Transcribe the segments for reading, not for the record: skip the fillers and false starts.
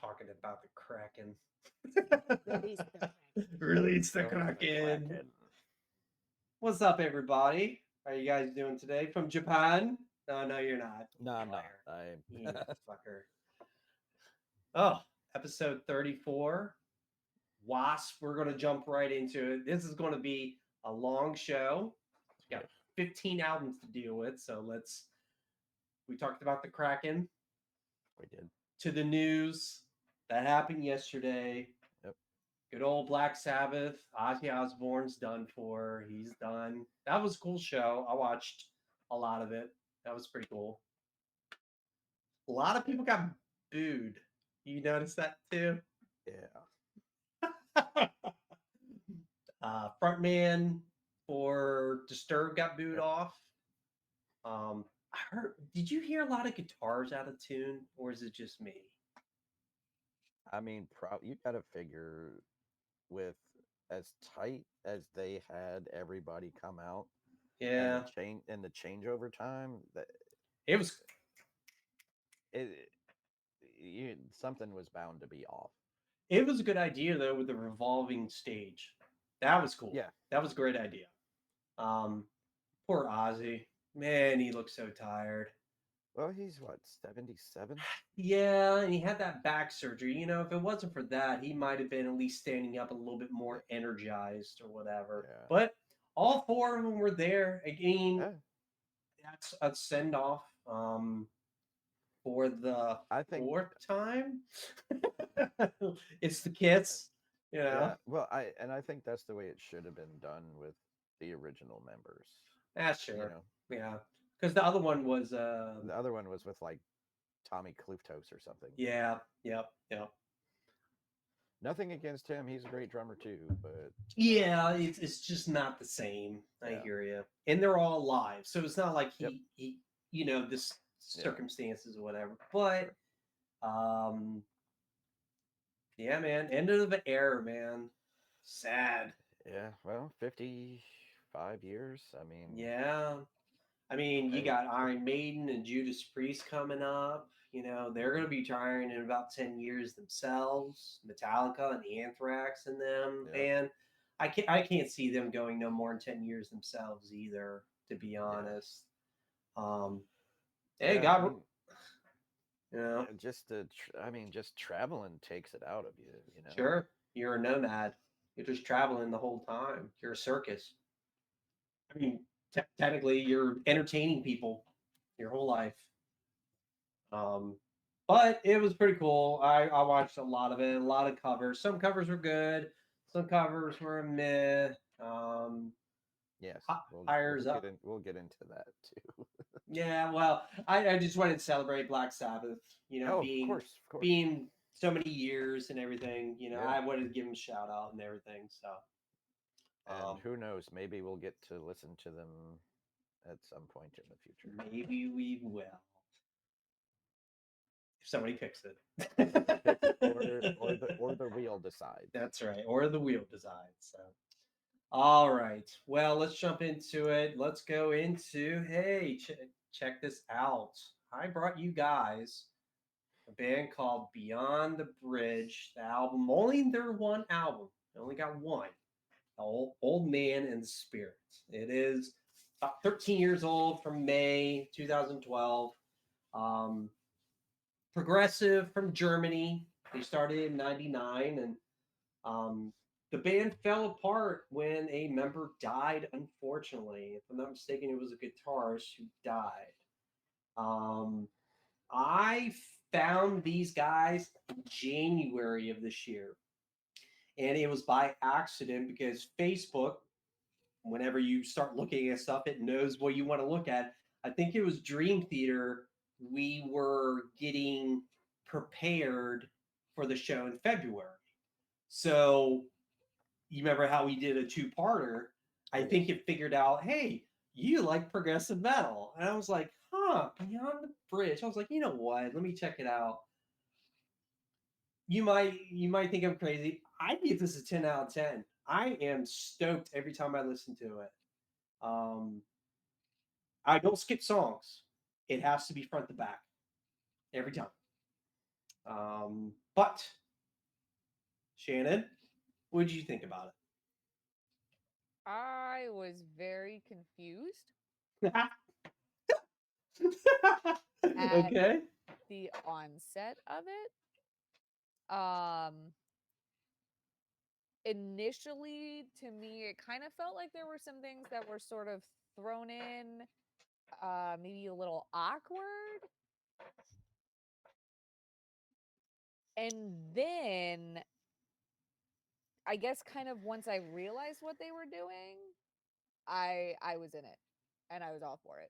talking about the Kraken. Release the Kraken. Release the Release the Kraken. Kraken. What's up, everybody? How are you guys doing today? From Japan? No, you're not. No, I'm not. Liar. I You fucker. Oh, episode 34. W.A.S.P. We're going to jump right into it. This is going to be a long show. We got 15 albums to deal with, so we talked about the Kraken. We did. To the news that happened yesterday. Yep. Good old Black Sabbath. Ozzy Osbourne's done for. He's done. That was a cool show. I watched a lot of it. That was pretty cool. A lot of people got booed. You noticed that too? Yeah. Frontman for Disturbed got booed Yep. off. I heard. Did you hear a lot of guitars out of tune, or is it just me? I mean, you got to figure with as tight as they had everybody come out. Yeah. And the changeover time that It was. Something was bound to be off. It was a good idea though with the revolving stage. That was cool. Yeah. That was a great idea. Poor Ozzy. Man, he looks so tired. Well, he's what, 77? Yeah, and he had that back surgery. You know, if it wasn't for that, he might have been at least standing up a little bit more energized or whatever. Yeah. But all four of them were there. Again, Yeah. that's a send off for the fourth time. It's the kids, you know. Yeah. Well, I think that's the way it should have been done with the original members. That's sure. You know? Yeah. Because the other one was the other one was with like Tommy Cluftos or something. Yeah. Yep. Nothing against him. He's a great drummer too, but yeah, it's just not the same. I hear you. And they're all live, so it's not like he you know, this circumstances or whatever. But yeah, man, end of the era, man. Sad. Yeah, well, 55 years. I mean, yeah. I mean, you got Iron Maiden and Judas Priest coming up. You know, they're going to be retiring in about 10 years themselves. Metallica and Anthrax and them. And I can't see them going no more than 10 years themselves either, to be honest. Hey, God, you know, just traveling takes it out of you, you know. Sure, you're a nomad. You're just traveling the whole time. You're a circus. I mean, technically, you're entertaining people your whole life. But it was pretty cool. I watched a lot of it, a lot of covers. Some covers were good, some covers were meh. Yes, we'll get into that too. Yeah, well, I just wanted to celebrate Black Sabbath. You know, of course. being so many years and everything. You know, I wanted to give them a shout out and everything. So, and who knows? Maybe we'll get to listen to them at some point in the future. Maybe we will. If somebody picks it. or the wheel decides. That's right. Or the wheel decides. So, all right. Well, let's jump into it. Let's go into, hey, check this out. I brought you guys a band called Beyond the Bridge. The album, only their one album. They only got one. Old Man and the Spirit. It is about 13 years old from May 2012. Progressive from Germany. They started in 99 and the band fell apart when a member died, unfortunately. If I'm not mistaken, it was a guitarist who died. I found these guys in January of this year. And it was by accident because Facebook, whenever you start looking at stuff, it knows what you want to look at. I think it was Dream Theater. We were getting prepared for the show in February. So you remember how we did a two-parter? I think it figured out, hey, you like progressive metal. And I was like, Beyond the Bridge. I was like, you know what? Let me check it out. You might think I'm crazy. I give this a 10 out of 10. I am stoked every time I listen to it. I don't skip songs. It has to be front to back every time. But Shannon, what did you think about I was very confused it? at Okay. the onset of it. Initially, to me, it kind of felt like there were some things that were sort of thrown in, maybe a little awkward. And then I guess kind of once I realized what they were doing, I was in it and I was all for it.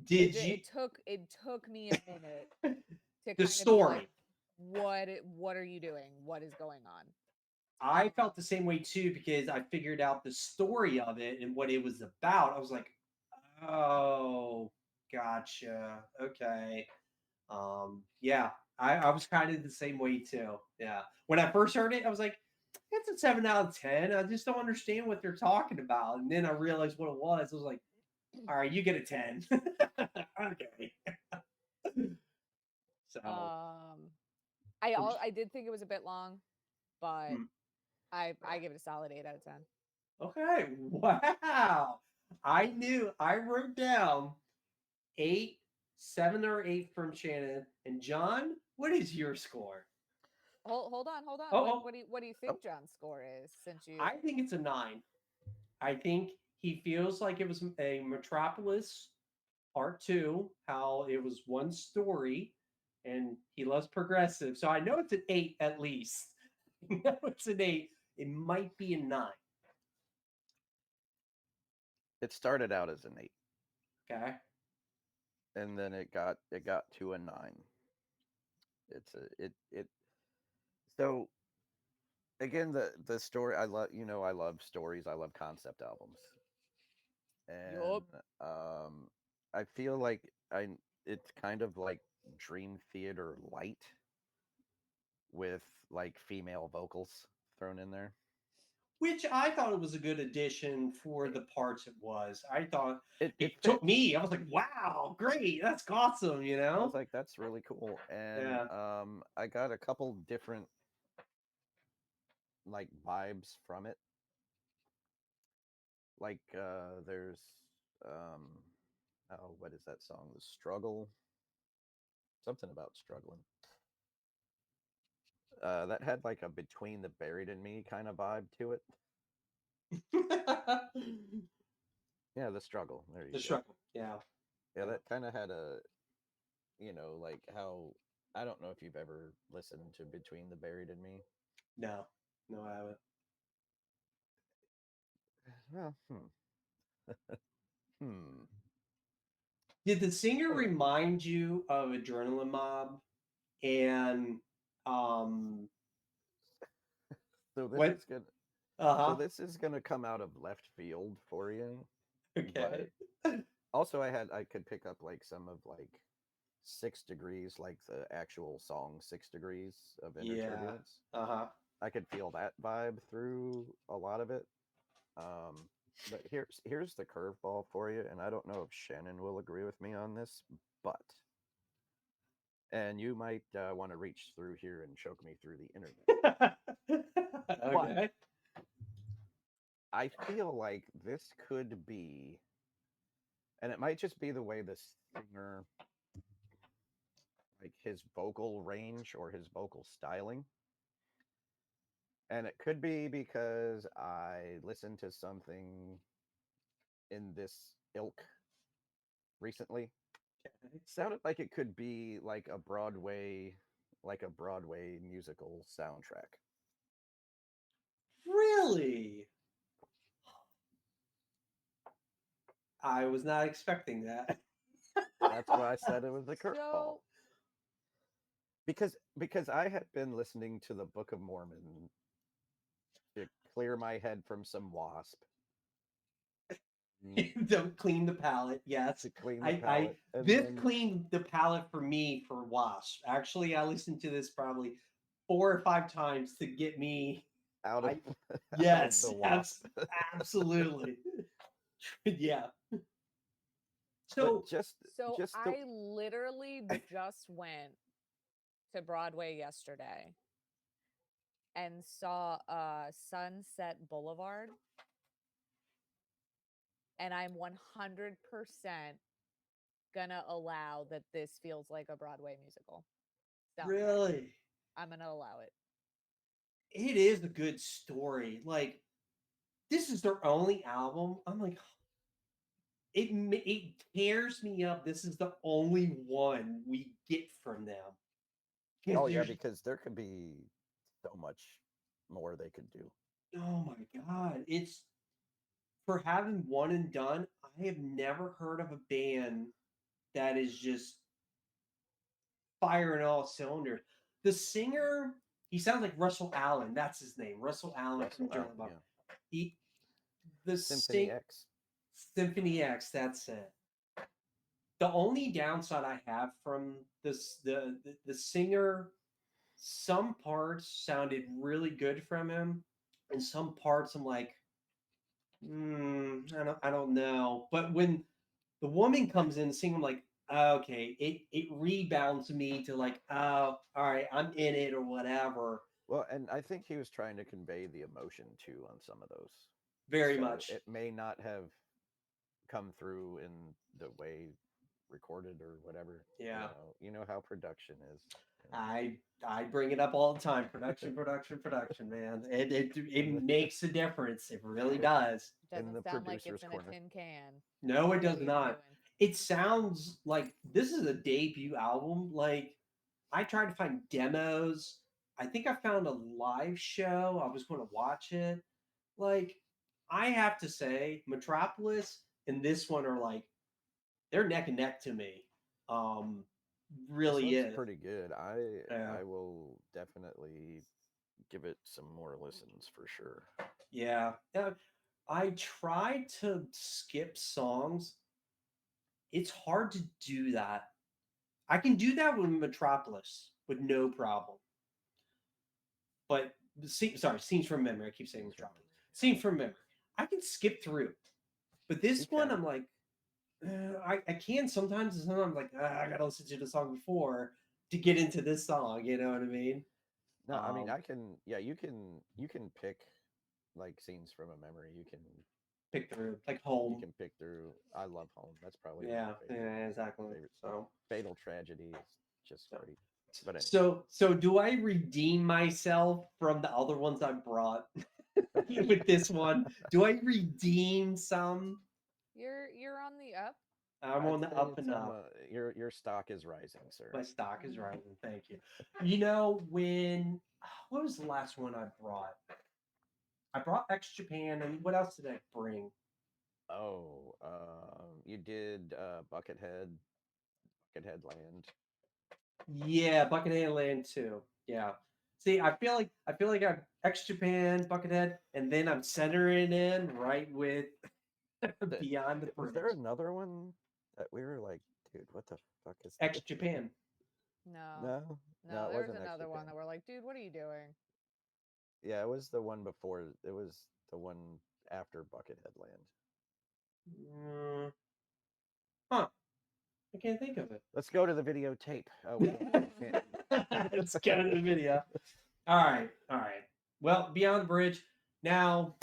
Did you It took me a minute to the kind of be like, story? what are you doing? What is going on? I felt the same way too because I figured out the story of it and what it was about. I was like, oh, gotcha. Okay. Yeah, I was kind of the same way too. Yeah. When I first heard it, I was like, it's a 7 out of 10. I just don't understand what they're talking about. And then I realized what it was. I was like, all right, you get a 10. Okay. So, I did think it was a bit long, but hmm. I give it a solid 8 out of 10. Okay. Wow. I wrote down 8, 7 or 8 from Shannon. And John, what is your score? Hold on, hold on. Oh, oh, What do you Oh, think John's score is? Since you I think it's a 9. I think he feels like it was a Metropolis Part 2, how it was one story, and he loves progressive. So I know it's an 8 at least. I know it's an 8. It might be a 9. it started out as an 8, Okay. and then it got to a 9. It's a it. So again, the story, I love stories. I love concept albums, and yup. I feel like I it's kind of like Dream Theater light with like female vocals thrown in there. Which I thought it was a good addition for the parts it was. I thought It it took fits. me. I was like, wow, great. That's awesome, you I was know? like, that's really cool, and Yeah. I got a couple different like vibes from it. Like there's um, oh, what is that song? The Struggle, something about struggling. That had like a Between the Buried and Me kind of vibe to it. Yeah, The Struggle. There you The go. struggle. Yeah. Yeah, Yeah. that kind of had a, like how, I don't know if you've ever listened to Between the Buried and Me. No. No, I haven't. Well, hmm. Did the singer Anyway, remind you of Adrenaline Mob? And um so this what? is good. So Uh-huh. this is gonna come out of left field for you, but Okay. also I could pick up like some of like 6 degrees, like the actual song 6 Degrees of Inner Yeah. Turbulence. Uh-huh. I could feel that vibe through a lot of it. Um, but here's the curveball for you, and I don't know if Shannon will agree with me on this, but and you might want to reach through here and choke me through the internet. But Okay. I feel like this could be, and it might just be the way the singer, like his vocal range or his vocal styling. And it could be because I listened to something in this ilk recently. Sounded like it could be like a Broadway musical soundtrack. Really? I was not expecting that. That's why I said it was a curveball. So Because I had been listening to the Book of Mormon to clear my head from some wasp, mm, Don't clean the palate. Yes. to clean the I palate, and this then cleaned the palate for me for W.A.S.P. Actually, I listened to this probably 4 or 5 times to get me. out of I out of yes, the wasp. absolutely. Yeah. But So just so just the I literally just went, to Broadway yesterday and saw Sunset Boulevard, and I'm 100% gonna allow that this feels like a Broadway musical soundtrack. Really? I'm gonna allow it. It is a good story. Like, this is their only album. I'm like, it tears me up. This is the only one we get from them. Oh yeah, There's- because there could be so much more they could do. oh my god, it's for having one and done. I have never heard of a band that is just firing all cylinders. The singer, he sounds like Russell Allen. That's his name, Russell Allen from Oh, Journal. yeah. He, the Symphony X. Symphony X. That's it. The only downside I have from this, the singer, some parts sounded really good from him, and some parts I'm like, I don't know. But when the woman comes in singing, I'm like, okay, it rebounds me to like, oh, all right, I'm in it or whatever. Well, and I think he was trying to convey the emotion too on some of those. Very So much. it may not have come through in the way recorded or whatever. Yeah. You know how production is. I bring it up all the time. Production, man. It makes a difference. It really does. Doesn't the sound like it's producer's in corner. a tin can. No, it what does he's not. doing. It sounds like this is a debut album. Like, I tried to find demos. I think I found a live show. I was going to watch it. Like, I have to say, Metropolis and this one are like, they're neck and neck to me. Really This one's is. pretty good. Yeah. I will definitely give it some more listens for sure. Yeah. I tried to skip songs. It's hard to do that. I can do that with Metropolis with no problem. But scenes from memory. I keep saying Metropolis. Scenes from memory. I can skip through. But this one, I'm like, I can sometimes, and sometimes I'm like, I gotta listen to the song before to get into this song. You know what I mean? No, I mean I can. Yeah, you can pick like scenes from a memory. You can pick through like Home. You can pick through. I love Home. That's probably yeah, my favorite. yeah, exactly. Favorite. So Fatal Tragedy is just great. But anyway. So do I redeem myself from the other ones I brought with this one? Do I redeem some? You're on the up. I'm on the up and up. Your stock is rising, sir. My stock is rising. Thank you. You know, what was the last one I brought? I brought X Japan, and what else did I bring? Oh, you did Buckethead Land. Yeah, Buckethead Land too. Yeah. See, I feel like I'm X Japan, Buckethead, and then I'm centering in right with Beyond the Bridge. Was there another one that we were like, dude, what the fuck is X this? Japan? No, it there was wasn't another X one Japan. that we're like, dude, what are you doing? Yeah, it was the one before. It was the one after Buckethead Land. Huh. I can't think of it. Let's go to the videotape. Let's go to the video. All right. Well, Beyond the Bridge. Now,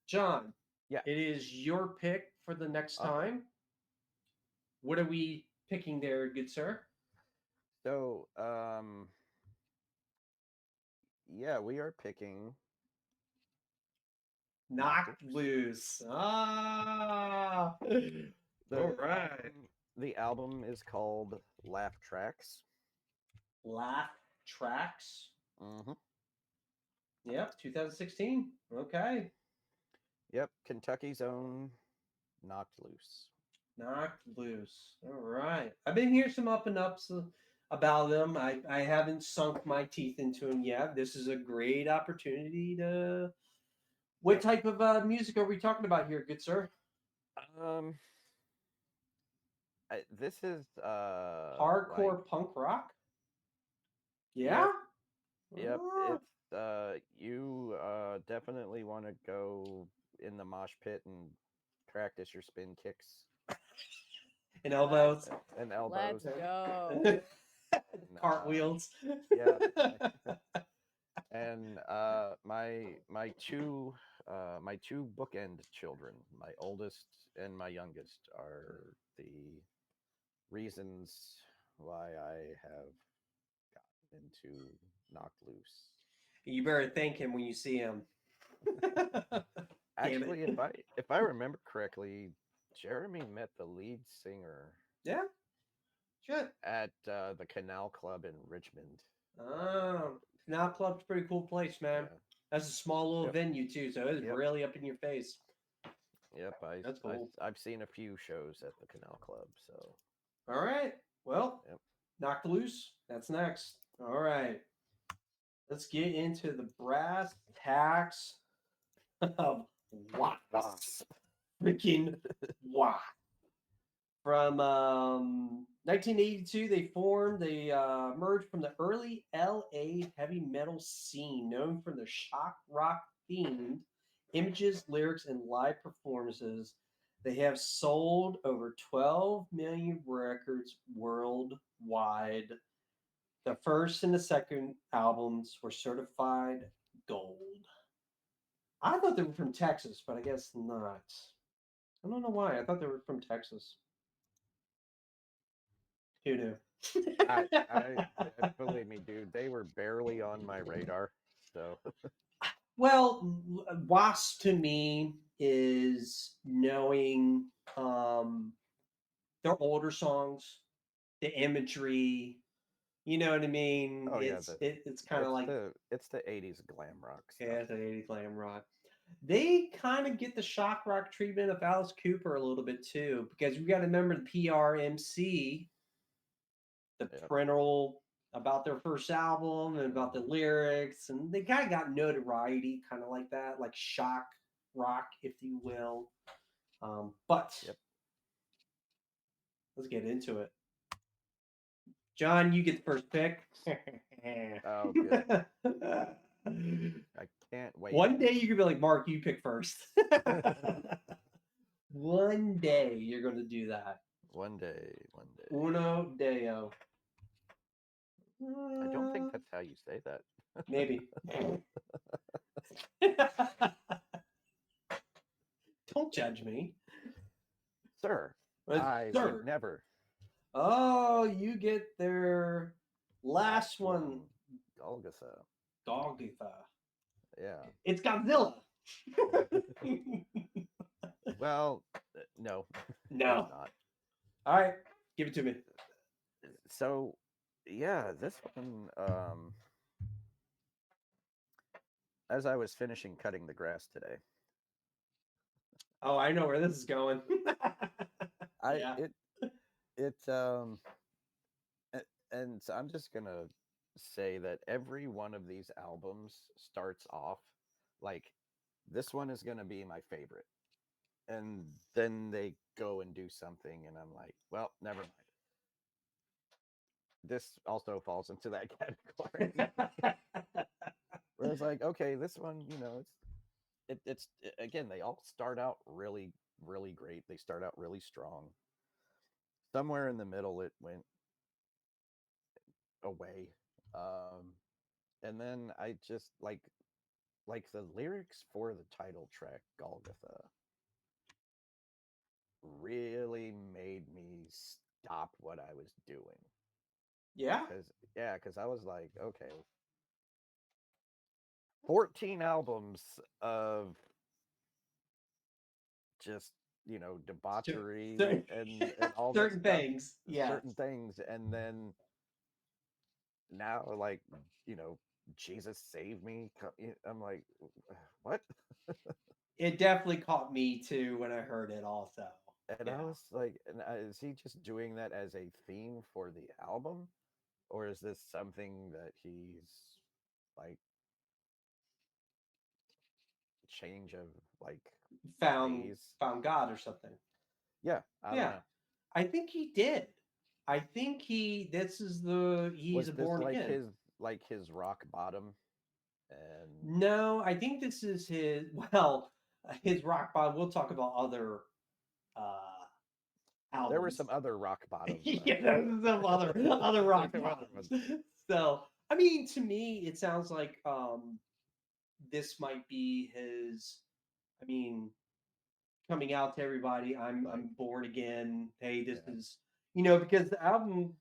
John. Yeah. It is your pick for the next time. What are we picking there, good sir? So, yeah, we are picking Knocked Loose. Ah. All right. The album is called Laugh Tracks. Laugh Tracks. Mm-hmm. Yep, 2016. Okay. Yep, Kentucky's own Knocked Loose. Knocked Loose. All right. I've been hearing some up and ups about them. I haven't sunk my teeth into them yet. This is a great opportunity to. What type of music are we talking about here, good sir? This is hardcore punk rock. Yeah. Yep. It's you definitely want to go in the mosh pit and practice your spin kicks and elbows. And elbows. Let's go. and Cartwheels. yeah, and my two bookend children, my oldest and my youngest, are the reasons why I have gotten into Knocked Loose. You better thank him when you see him. Damn Actually, it. if I remember correctly, Jeremy met the lead singer Yeah, shit. at the Canal Club in Richmond. Oh, Canal Club's a pretty cool place, man. Yeah. That's a small little Yep. venue too, so it's Yep. really up in your face. Yep. That's cool. I've seen a few shows at the Canal Club. So. All right. Well, Yep. knocked loose. That's next. All right. Let's get into the brass tacks of W.A.S.P. Freaking W.A.S.P. From 1982, they merged from the early LA heavy metal scene, known for their shock rock themed images, lyrics, and live performances. They have sold over 12 million records worldwide. The first and the second albums were certified gold. I thought they were from Texas, but I guess not. I don't know why. I thought they were from Texas. Who knew? Believe me, dude, they were barely on my radar. So. Well, WASP to me is knowing their older songs, the imagery. You know what I mean? Oh yeah, It's kind of like it's the '80s glam rock stuff. yeah, it's an 80s glam rock. They kind of get the shock rock treatment of Alice Cooper a little bit too, because we got to remember the PRMC, the Yep. parental about their first album and about the lyrics, and they kind of got notoriety, kind of like that, like shock rock, if you will. But Yep. let's get into it. John, you get the first pick. Oh, good. I can't wait. One day you could be like, Mark, you pick first. One day you're going to do that. One day. Uno deo. I don't think that's how you say that. Maybe. Don't judge me. Sir, I Sir. would never. Oh, you get their last one. Golgotha. Golgotha. Yeah. It's Godzilla. Well, no. No. It's not. All right, give it to me. So, yeah, this one, as I was finishing cutting the grass today, Oh, I know where this is going. Yeah. And so I'm just gonna say that every one of these albums starts off like this one is gonna be my favorite, and then they go and do something, and I'm like, well, never mind. This also falls into that category. Where it's like, okay, this one, it's again, they all start out really, really great. They start out really strong. Somewhere in the middle, it went away. And then I just like the lyrics for the title track Golgotha really made me stop what I was doing. Yeah. Because I was like, okay, 14 albums of just debauchery and all this certain stuff, things. Yeah. certain things, and then now like Jesus save me. I'm like, what? It definitely caught me too when I heard it. Also. And Yeah. I was like, is he just doing that as a theme for the album, or is this something that he's like change of like found ways? found God or something. Yeah, I don't know. I think he did. I think he's Was a this born again. like his rock bottom? And No, I think this is his his rock bottom. We'll talk about other uh There were some albums. other rock bottom. Yeah, there's some other rock Some other bottoms. ones. So I mean, to me, it sounds like this might be his. I mean, coming out to everybody. Like, I'm born again. Hey, this yeah. is because the album,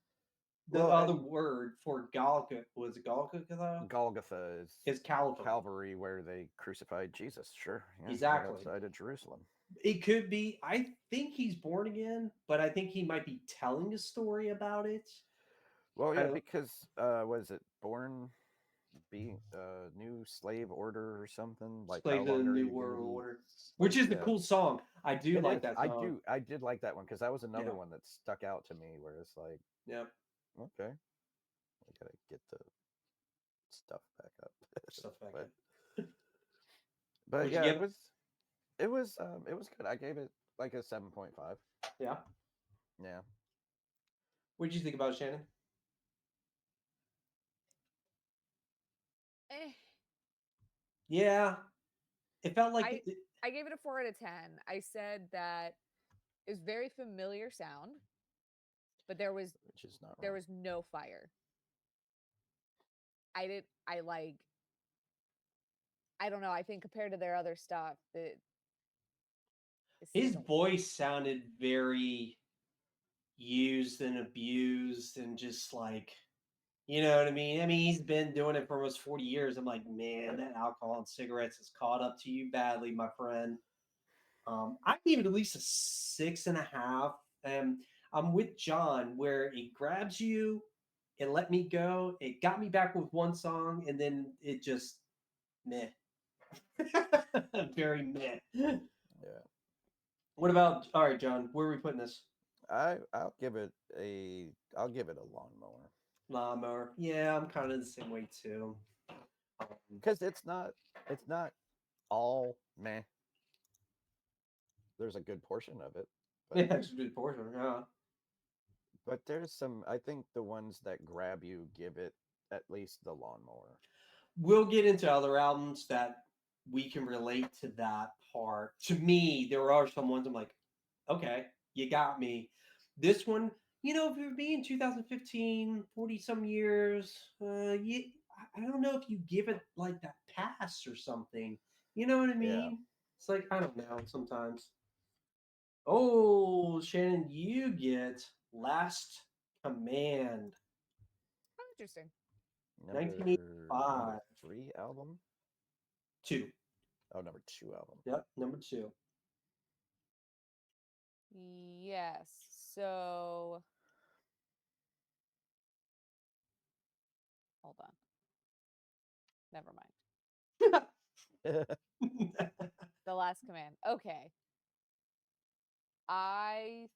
the Well, other word for Golgotha was Golgotha Golgotha is Calvary. Calvary, where they crucified Jesus. Sure, yeah, right Exactly. outside of Jerusalem. It could be. I think he's born again, but I think he might be telling a story about it. Well, I yeah, don't. because was it born be new slave order or something? Like, how Slave to the long are New you gonna World be? Order, which is the Yeah, cool song. I do it like is. that song. I did like that one because that was Yeah. another one that stuck out to me. Where it's like, Yep. okay, we gotta get the stuff back up. Stuff back but in. but Would you yeah, give it? it was good. I gave it like a 7.5. Yeah. Yeah. What did you think about it, Shannon? Eh, Yeah. It felt like I I gave it a 4 out of 10. I said that it was very familiar sound, but Which is not there wrong. was no fire. I like I don't know. I think compared to their other stuff, it his seemed voice sounded very used and abused and just like, you know what I mean? I mean, he's been doing it for almost 40 years. I'm like, man, that alcohol and cigarettes has caught up to you badly, my friend. I give it at least a 6.5. And I'm with John where it grabs you, it let me go. It got me back with one song, and then it just meh. Very meh. Yeah. What about all right, John? Where are we putting this? I'll give it a lawnmower Lawnmower. Yeah, I'm kind of the same way too. because it's not all meh. There's a good portion of it, Yeah, it's a good portion. Yeah. but there's some. I think the ones that grab you give it at least the lawnmower. We'll get into other albums that we can relate to that part. To me, there are some ones I'm like, okay, you got me. This one, if it would be in 2015, 40 some years, I don't know if you give it like that pass or something. You know what I Yeah. mean? It's like, I don't know sometimes. Oh, Shannon, you get Last Command, oh, interesting. Number 1985. 3 album. Two. Oh, number 2 album. Yep, number two. Yes. So hold on. Never mind. The Last Command. Okay. I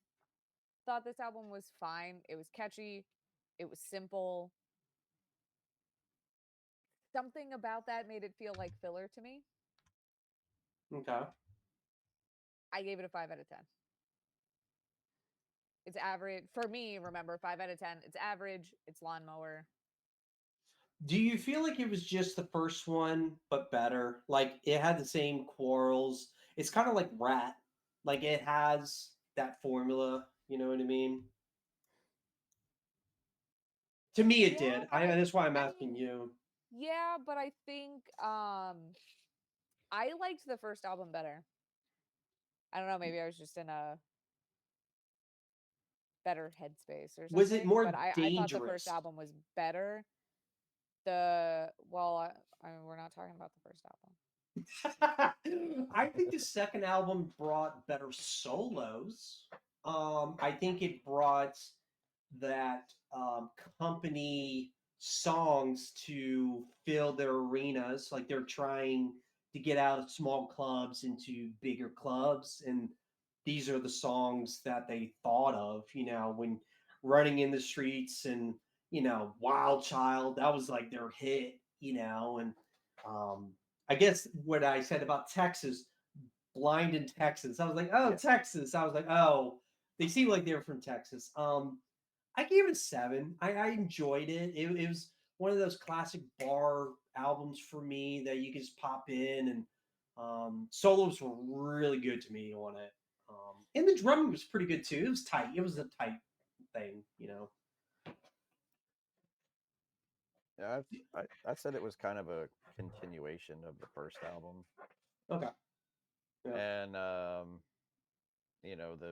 thought this album was fine. It was catchy. It was simple. Something about that made it feel like filler to me. Okay. I gave it a 5 out of 10. It's average for me. Remember, 5 out of 10. It's average. It's lawnmower. Do you feel like it was just the first one, but better? Like it had the same quarrels. It's kind of like Rat. Like it has that formula. You know what I mean? To me, it Yeah, did. but That's why I'm I asking mean, you. yeah, but I think I liked the first album better. I don't know, maybe I was just in a better headspace or Was it something, but more I thought the first dangerous? album was better. We're not talking about the first album. I think the second album brought better solos. I think it brought that company songs to fill their arenas. Like they're trying to get out of small clubs into bigger clubs. And these are the songs that they thought of, when running in the streets and, Wild Child, that was like their hit, and um, I guess what I said about Texas, Blind in Texas. I was like, oh, Yeah. Texas. I was like, oh, they seem like they're from Texas. I gave it a 7. I enjoyed it. It was one of those classic bar albums for me that you can just pop in, and solos were really good to me on it. And the drumming was pretty good too. It was tight. It was a tight thing, you know. Yeah, I said it was kind of a continuation of the first album, Okay. Yeah. and the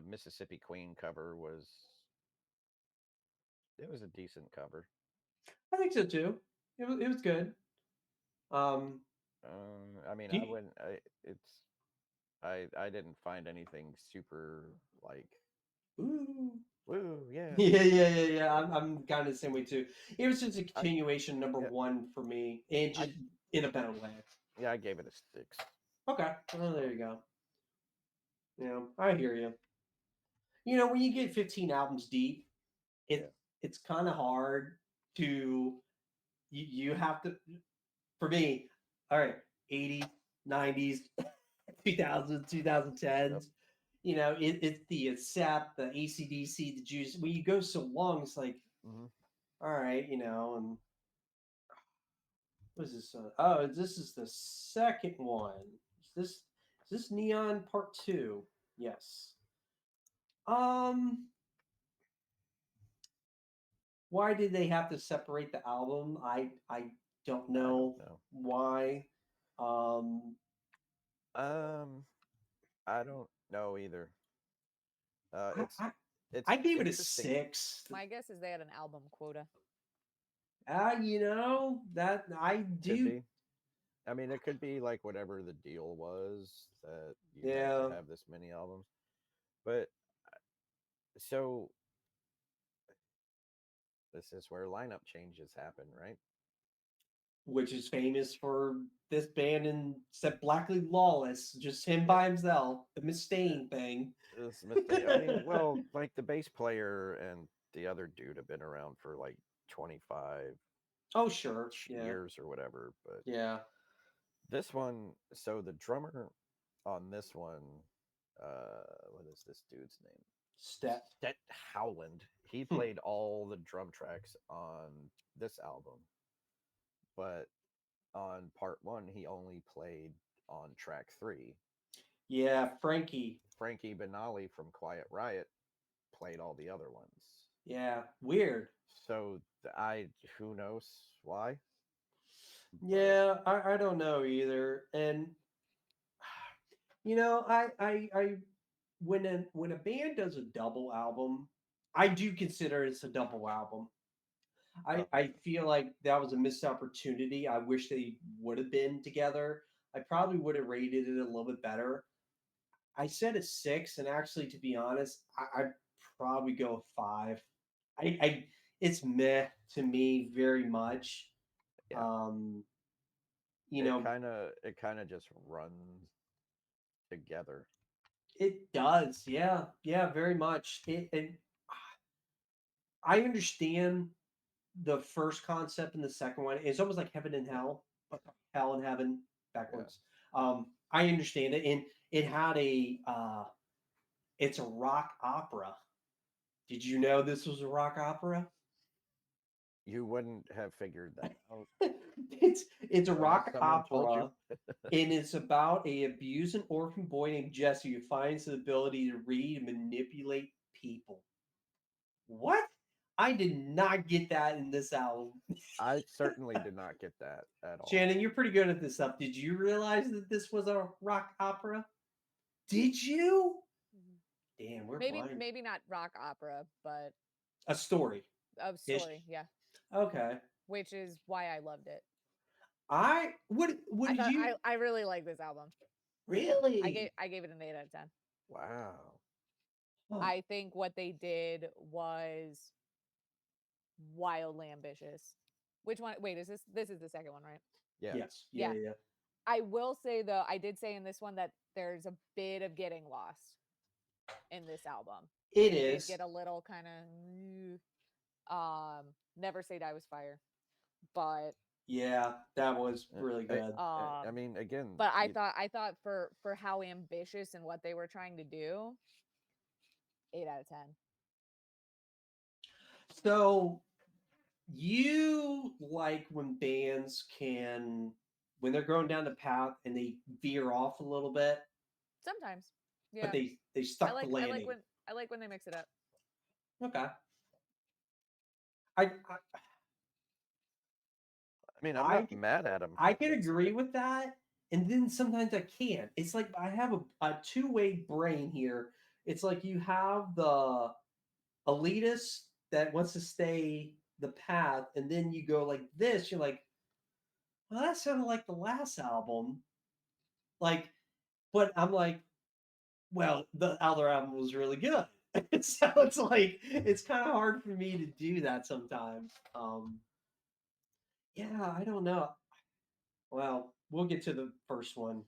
Mississippi Queen cover was a decent cover. I think so too. It was good. Um, I mean, do I you- wouldn't. I didn't find anything super like ooh. woo, yeah. Yeah. I'm kind of the same way too. It was just a I continuation, number yeah, one for me, and I just in a better way. yeah, I gave it a 6. Okay. Well, there So you go. Yeah, I hear you. You know, when you get 15 albums deep, yeah. it's kind of hard to you have to for me. All right, 80s, 90s, 2000s, Yep. 2010s. You know, it's the Accept, the ACDC, the Juice. When you go so long, it's like, Hmm. all right, and what is this? Oh, this is the second one. Is this Neon Part Two? Yes. Um, why did they have to separate the album? I don't I don't know know. why. Um, Um, I don't know either. Uh, I, it's I it's I gave it a interesting. 6. My guess is they had an album quota. That I Could do. be. I mean, it could be like whatever the deal was that you had Yeah, to have this many albums. But so this is where lineup changes happen, right? which is famous for this band and except Blackly Lawless, just him Yep. by himself, the Uh, Mustaine thing. This mistake. I mean, well, like the bass player and the other dude have been around for like 25 Oh sure, yeah, years or whatever. But yeah. this one, so the drummer on this one, what is this dude's name? Step. Stet Howland. He Hmm. played all the drum tracks on this album, but on part one, he only played on track 3. Yeah, Frankie. Frankie Benali from Quiet Riot played all the other ones. Yeah, weird. So who knows why, but Yeah, I don't know either. And I when a band does a double album, I do consider it's a double album. I oh I feel like that was a missed opportunity. I wish they would have been together. I probably would have rated it a little bit better. I said a 6, and actually, to be honest, I'd probably go a 5. I it's meh to me very much. yeah, Um, you know, it kind of just runs together. it does. Yeah, yeah, very much. And I understand the first concept and the second one. It's almost like heaven and Yeah, hell, but hell and heaven yeah. backwards. I understand it, and it had it's a rock opera. Did you know this was a rock opera? You wouldn't have figured that out It's a unless rock someone told you. opera, and it's about a abused and orphan boy named Jesse who finds the ability to read and manipulate people. What? I did not get that in this album. I certainly did not get that at all. Shannon, you're pretty good at this stuff. Did you realize that this was a rock opera? Did you? Mhm. Damn, we're Maybe blind. maybe not rock opera, but A story of ish. story, yeah. Okay. Which is why I loved it. What I did thought you I really like this album. really? I gave it an 8 out of 10. Wow. Oh, I think what they did was wildly ambitious. Which one? Wait, this is the second one, right? Yeah. yes. Yeah, Yeah. yeah. I will say though, I did say in this one that there's a bit of getting lost in this album. It It did is. get a little kind of Never Say Die Was Fire. But Yeah, that was really good. I um mean, again, but I thought for how ambitious and what they were trying to do, 8 out of 10. So you like when bands when they're going down the path and they veer off a little bit. Sometimes. Yeah. but they stuck the landing. I like when they mix it up. Okay. I I mean, I'm I not mad at them. I can agree with that, and then sometimes I can't. It's like I have a two-way brain here. It's like you have the elitist that wants to stay the path, and then you go like this. You're like, well, that sounded like the last album. Like, but I'm like, well, the other album was really good. So it's like it's kind of hard for me to do that sometimes. Yeah, I don't know. Well, we'll get to the first one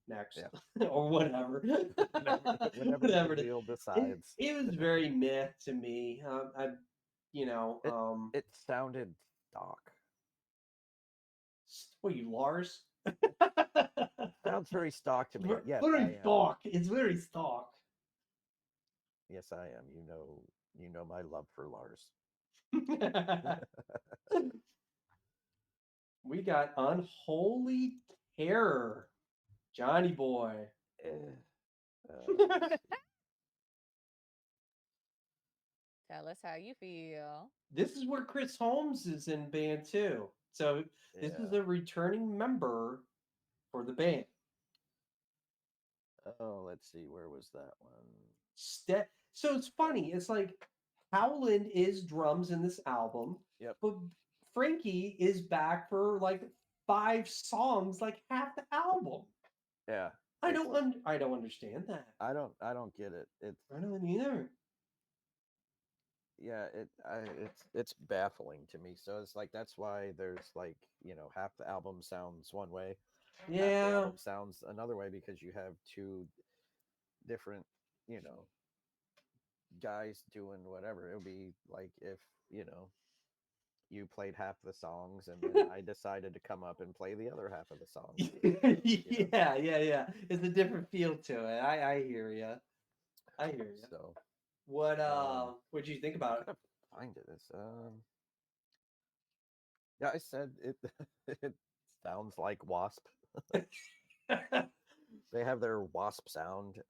next, Yeah. or whatever. Whenever Whatever the it is. wheel It, decides. it was very meh to me. You know, It it sounded stock. what are you, Lars? Sounds very stock to me. Yes, I Very am. stock. It's very stock. Yes, I am. You know my love for Lars. We got Unholy Terror, Johnny Boy. Let's see. Tell us how you feel. This is where Chris Holmes is in band too. So this is Yeah. a returning member for the band. Oh, let's see. Where was that one? So it's funny. It's like Howland is drums in this album, Yep. but Frankie is back for like 5 songs, like half the album. Yeah. I don't understand that. I don't get it. I don't either. Yeah, it's baffling to me. So it's like that's why there's like, half the album sounds one way, half the Yeah. album sounds another way because you have two different, you know, guys doing whatever. It would be like if, you know, you played half the songs and then I decided to come up and play the other half of the songs. Yeah. It's a different feel to it. I hear you. I hear you. So, What do you think I'm about trying to find it. Yeah, I said it. It sounds like Wasp. it? They have their Wasp sound.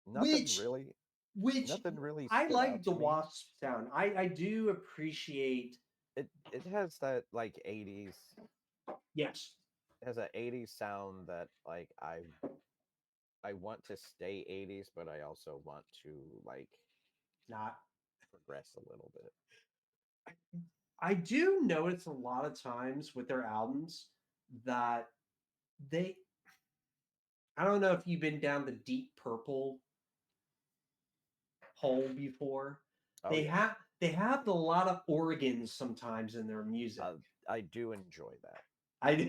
Nothing which really, which nothing really I stood out like the to me. Wasp sound. I do appreciate. It has that like '80s. Yes. It has an '80s sound that like I want to stay '80s, but I also want to like Not. progress a little bit. I do notice a lot of times with their albums that they. I don't know if you've been down the Deep Purple hole before. Oh They yeah, have they have a lot of organs sometimes in their music. I do enjoy that.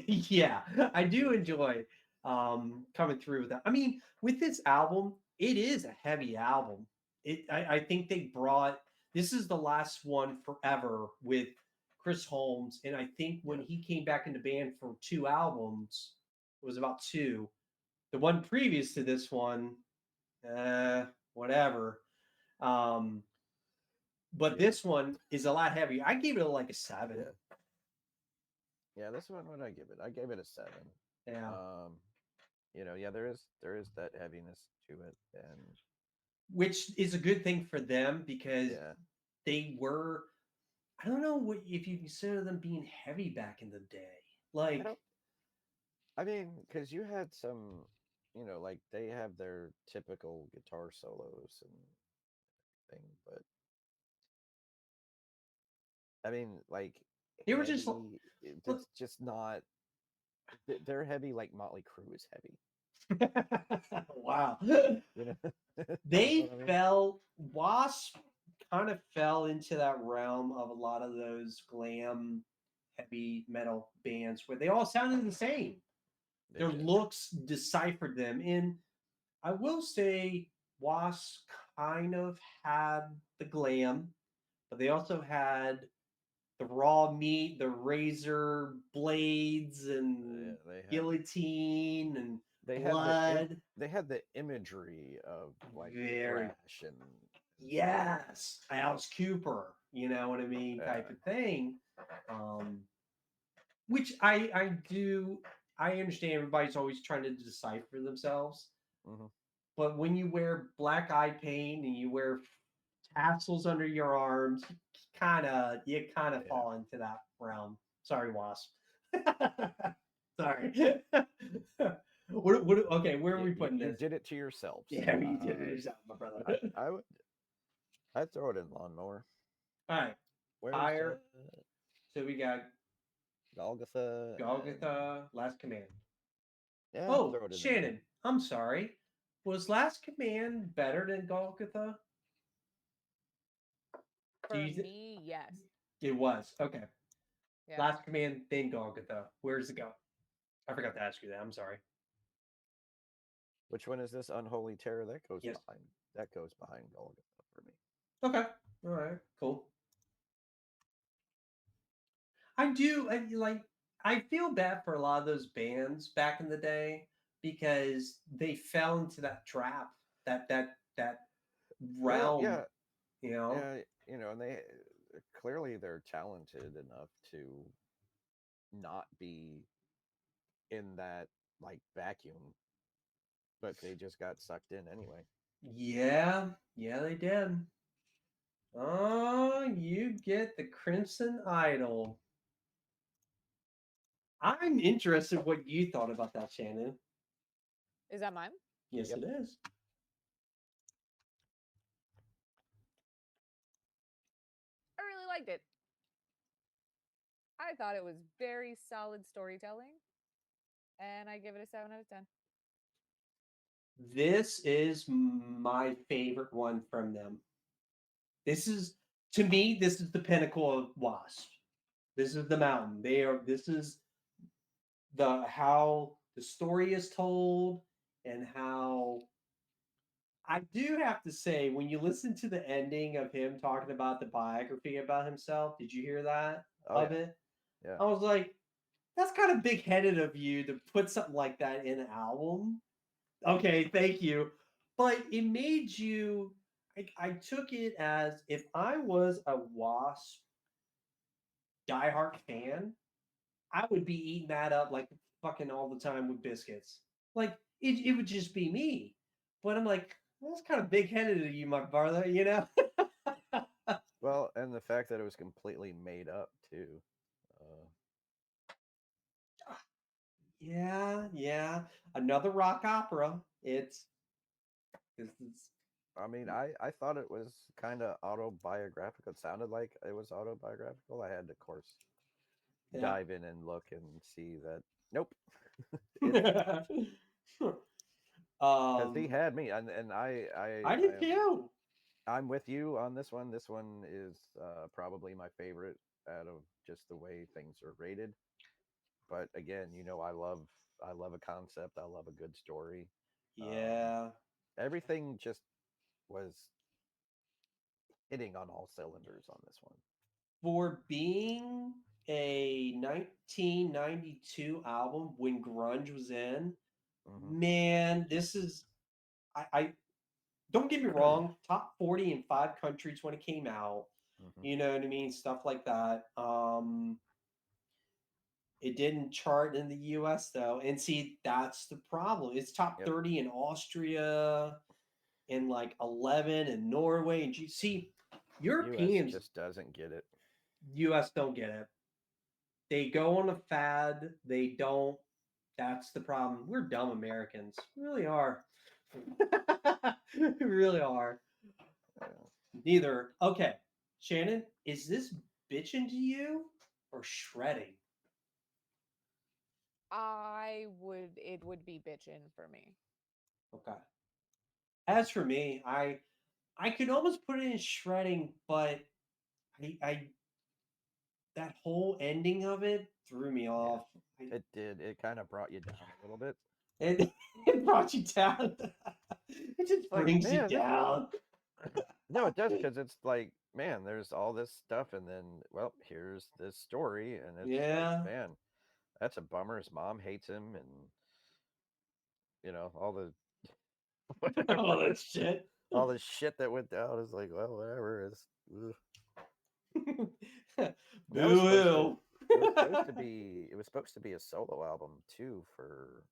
Yeah, I do enjoy coming through with that. I mean, with this album, it is a heavy album. I think they brought this is the last one forever with Chris Holmes, and I think when Yeah, he came back into band for 2 albums, it was about two. The one previous to this one, whatever. Um, but yeah, this one is a lot heavier. I gave it like a 7. yeah. Yeah, this one, what did I give it? I gave it a 7. Yeah. Um, yeah, there is that heaviness to it, and Which is a good thing for them because yeah, they were I don't know what if you consider them being heavy back in the day. I Like don't. I mean, because you had some, like they have their typical guitar solos and thing, but I mean, like they were just heavy. It's just not. They're heavy like Motley Crue is heavy. wow. You know, you know They what I mean? fell Wasp kind of fell into that realm of a lot of those glam heavy metal bands where they all sounded the same. They Their did. looks deciphered them. And I will say Wasp kind of had the glam, but they also had the raw meat, the razor blades, and Yeah, guillotine and they had blood. they had the imagery of like Very thrash and stuff. yes, Alice Cooper, you know what I mean, type Yeah, of thing. Um, which I understand everybody's always trying to decipher themselves. Hmm. But when you wear black eye paint and you wear tassels under your arms, you kind of Yeah. fall into that realm. Sorry, Wasp. Sorry. Okay, where are we putting You this? did it to yourselves. Yeah, you did it yourself, my brother. I would. I'd throw it in lawnmower. All right, Where's higher. So we got Golgotha? Golgotha, Last Command. Yeah, I'd Oh, throw it in there too. Shannon, I'm sorry. Was Last Command better than Golgotha? Do For you me, yes. It was. Okay. Yeah. Last Command, then Golgotha. Where's it go? I forgot to ask you that. I'm sorry. Which one is this unholy terror? That goes Yes. behind. That goes behind Golgotha for me. Okay. All right. Cool. I do. I feel bad for a lot of those bands back in the day because they fell into that trap, that Well, realm. yeah, You know. yeah, and they clearly they're talented enough to not be in that like vacuum, but they just got sucked in anyway. Yeah. Yeah, they did. Oh, you get the Crimson Idol. I'm interested what you thought about that, Shannon. Is that mine? Yes, Yep. it is. I really liked it. I thought it was very solid storytelling, and I give it a 7 out of 10. This is my favorite one from them. This is, to me, this is the pinnacle of Wasp. This is the mountain. They are. This is the how the story is told and how. I do have to say, when you listen to the ending of him talking about the biography about himself, did you hear that Oh of yeah, it? yeah. I was like, that's kind of big headed of you to put something like that in an album. Okay, thank you. But it made you. I took it as if I was a Wasp diehard fan, I would be eating that up like fucking all the time with biscuits. Like it would just be me. But I'm like, that's kind of big headed of you, my brother. You know? Well, and the fact that it was completely made up too. Uh, Yeah, yeah. Another rock opera. It's I mean, I thought it was kind of autobiographical. It sounded like it was autobiographical. I had to, of course, yeah. dive in and look and see that. Nope, it's because he um, had me, and I did too. I'm with you on this one. This one is probably my favorite out of just the way things are rated. But again, I love a concept. I love a good story. Um, Yeah. Everything just was hitting on all cylinders on this one. For being a 1992 album when grunge was in, Hmm. man, this is I don't get me wrong, top 40 in 5 countries when it came out. Hmm. You know what I mean? Stuff like that. It didn't chart in the US though. And see, that's the problem. It's top Yep. 30 in Austria and like 11 in Norway. And see, U.S. Europeans, just doesn't get it. US don't get it. They go on a fad. They don't. That's the problem. We're dumb Americans. We really are. We really are. Yeah. Neither. Okay. Shannon, is this bitching to you or shredding? It would be bitchin' for me. Okay. As for me, I could almost put it in shredding, but I that whole ending of it threw me Yeah, off. I, it did. It kind of brought you down a little bit. it it brought you down. It just It's like, brings you man, this. down. No, it does because it's like, man, there's all this stuff, and then, well, here's this story, and it's like, Yeah. man, that's a bummer. His mom hates him, and all the All whatever, that shit. all the shit that went down is like, well, whatever. It's ugh. That was supposed to. Boo. It was supposed to be. It was supposed to be a solo album too for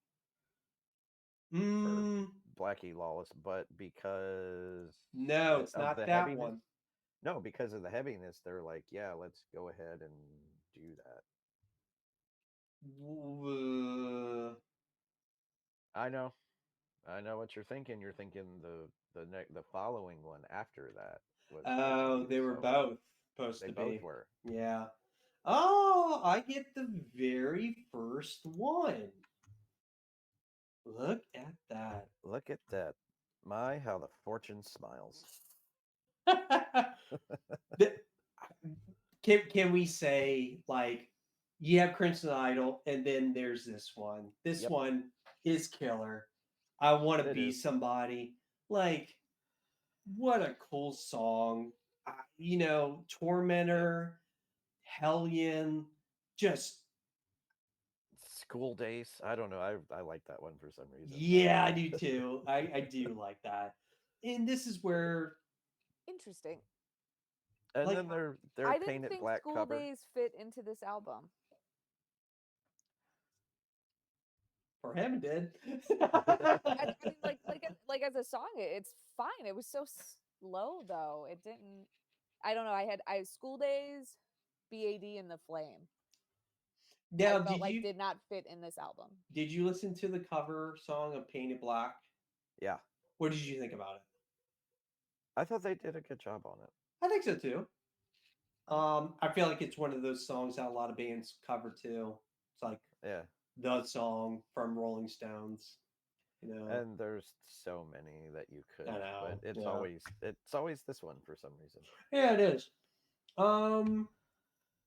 mm, Blackie Lawless, but because No, it's of not the that heaviness. one. No, because of the heaviness, they're like, yeah, let's go ahead and do that. Uh, I know, I know what you're thinking. You're thinking the following one after that was supposed to oh, be the they were solo. both supposed They to both be. were. Yeah. Oh, I get the very first one. Look at that. Look at that. My, how the fortune smiles. The- can we say like you have Crimson Idol and then there's this one. This Yep, one is killer. I want to it be is. somebody. Like what a cool song. Yep. Tormentor, Hellion, just School days. I don't know. I like that one for some reason. yeah, I do too. I do like that. And this is where Interesting. And like then their I didn't painted think black School cover. Days fit into this album. for him it did. I mean, like as a song, it's fine. It was so slow though. It didn't. I don't know. I School Days, B.A.D. and the Flame. I Now, felt like did not fit in this album. did you listen to the cover song of Painted Black? Yeah, What did you think about it? I thought they did a good job on it. I think so too. I feel like it's one of those songs that a lot of bands cover too. It's like Yeah, the song from Rolling Stones. You know, and there's so many that you I could, but know. it's Yeah, always this one for some reason. yeah, it is. Um,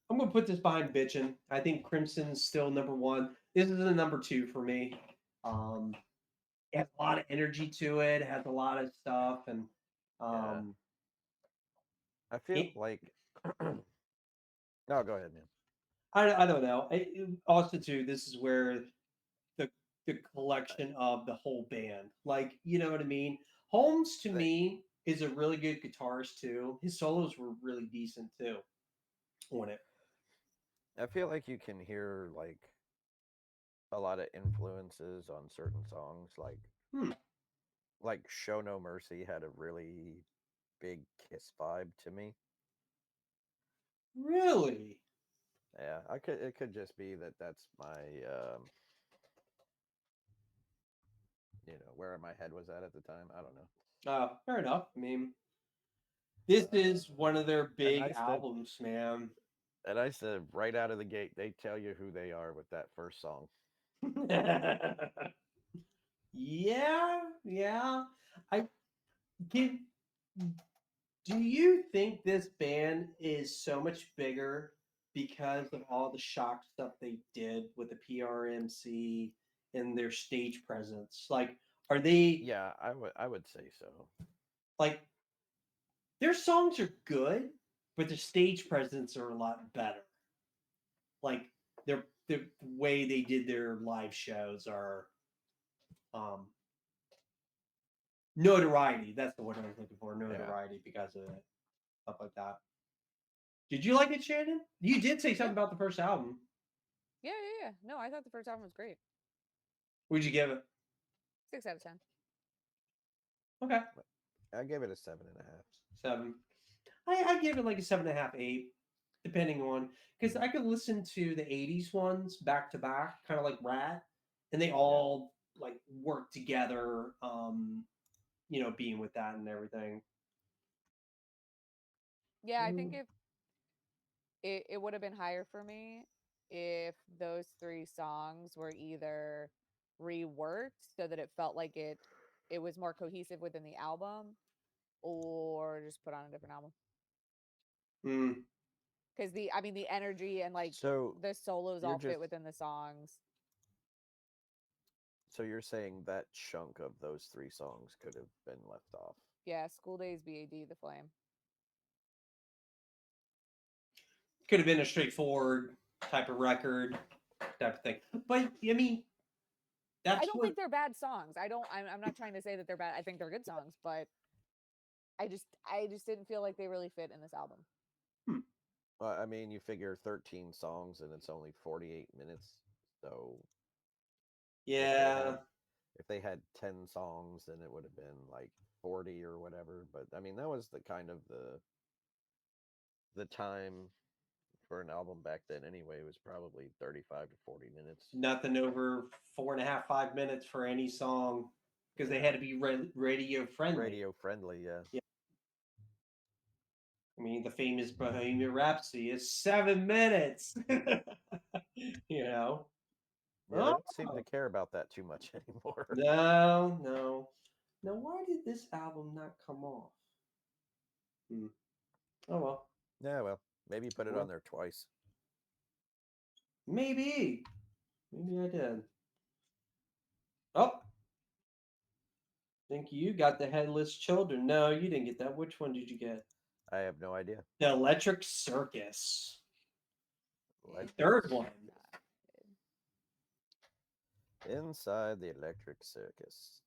I'm gonna put this behind bitchin'. I think Crimson's still number one. This is a number two for me. Um, it has a lot of energy to it. It has a lot of stuff, and Yeah, um, I feel it, like. No, go ahead, man. I don't know. Also, too, this is where the the collection of the whole band, like you know what I mean. Holmes to They, me is a really good guitarist too. His solos were really decent too on it. I feel like you can hear like a lot of influences on certain songs, Hmm, like "Show No Mercy" had a really big Kiss vibe to me. really? Yeah, I could. It could just be that that's my, where my head was at the time. I don't know. Fair enough. I mean, this Uh, is one of their and big I said, albums, man. and I said right out of the gate, they tell you who they are with that first song. Yeah, yeah. I can. Do you think this band is so much bigger because of all the shock stuff they did with the PRMC and their stage presence? Like, are they Yeah, I would say so. like their songs are good, but their stage presence are a lot better. Like the way they did their live shows are um notoriety. That's the word I was looking for. Yeah. Notoriety because of it. Stuff like that. Did you like it, Shannon? You did say Yeah, something about the first album. yeah. No, I thought the first album was great. Would you give it? 6 out of 10. Okay. I gave it a 7.5. Seven. I give it like a 7.5, 8, depending on because I could listen to the '80s ones back to back, kind of like Rat, and they Yeah. all like work together. Being with that and everything. Yeah, I think Mm, if it would have been higher for me if those three songs were either reworked so that it felt like it was more cohesive within the album or just put on a different album. mm. Because the energy and like So the solos you're all fit just within the songs. so you're saying that chunk of those three songs could have been left off. Yeah, School Days, B.A.D. The Flame. Could have been a straightforward type of record, type of thing. But I mean, I that's don't what. think they're bad songs. I'm not trying to say that they're bad. I think they're good songs, but I just didn't feel like they really fit in this album. Hmm, I mean, you figure 13 songs and it's only 48 minutes. So if they yeah, had if they had 10 songs, then it would have been like 40 or whatever. But I mean, that was the kind of the time for an album back then anyway, was probably 35 to 40 minutes. Nothing over 4.5, 5 minutes for any song because they Yeah. had to be radio friendly. Radio friendly, yeah. Yeah. I mean, the famous Bohemian Rhapsody is 7 minutes. You know? Yeah, they Oh, don't seem to care about that too much anymore. no, no. Now, why did this album not come off? Hmm. Oh, well. Yeah, well, maybe put it on there twice. Maybe. Maybe I did. Oh, think you got the Headless Children. No, you didn't get that. Which one did you get? I have no idea. The Electric Circus. Electric Third one. Inside the Electric Circus.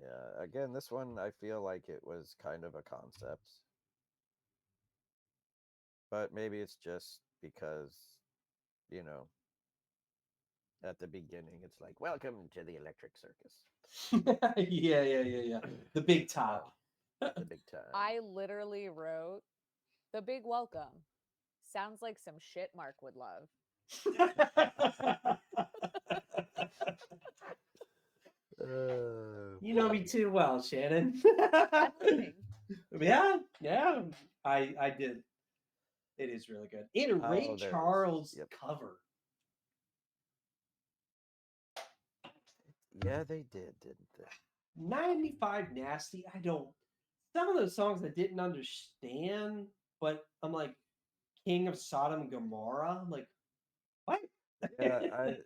Yeah, again, this one I feel like it was kind of a concept. But maybe it's just because, you know, at the beginning it's like, welcome to the Electric Circus. Yeah. The big top. The big time. I literally wrote the big welcome. Sounds like some shit Mark would love. You know me too well, Shannon. I'm listening. Yeah. I did. It is really good. And a Ray there it is. Charles Yep. cover. Yeah, they did, didn't they? 95 Nasty. I don't. Some of those songs I didn't understand, but I'm like, King of Sodom and Gomorrah. I'm like, what? I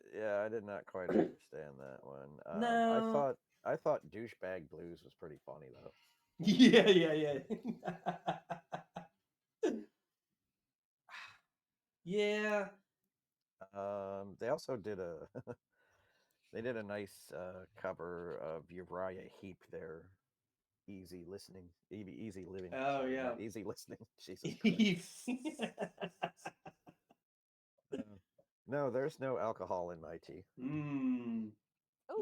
did not quite understand that one. No. I thought Douchebag Blues was pretty funny though. Yeah. Yeah. They also did a they did a nice cover of Uriah Heep there. Easy listening, easy living. Oh, Sorry, yeah. not easy listening. Jesus Christ. No, there's no alcohol in my tea. Oh,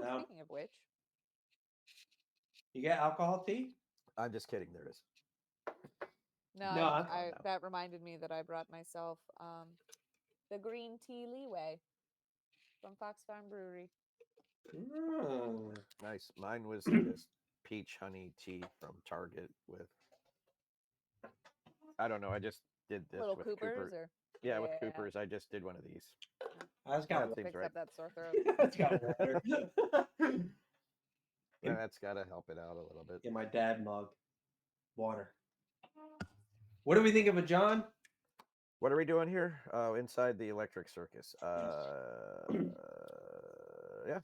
No. speaking of which, You got alcohol tea? I'm just kidding. There is. no, No, I that reminded me that I brought myself the green tea leeway from Fox Farm Brewery. Mm. Nice. Mine was just peach honey tea from Target with. I don't know. I just did this Little with Coopers Cooper. or Yeah, with Coopers, I just did one of these. I just got That seems fix right. up that sore throat. It's got water. That's got to help it out a little bit. In my dad mug. Water. What do we think of it, John? What are we doing here? Oh, inside the Electric Circus. Yeah.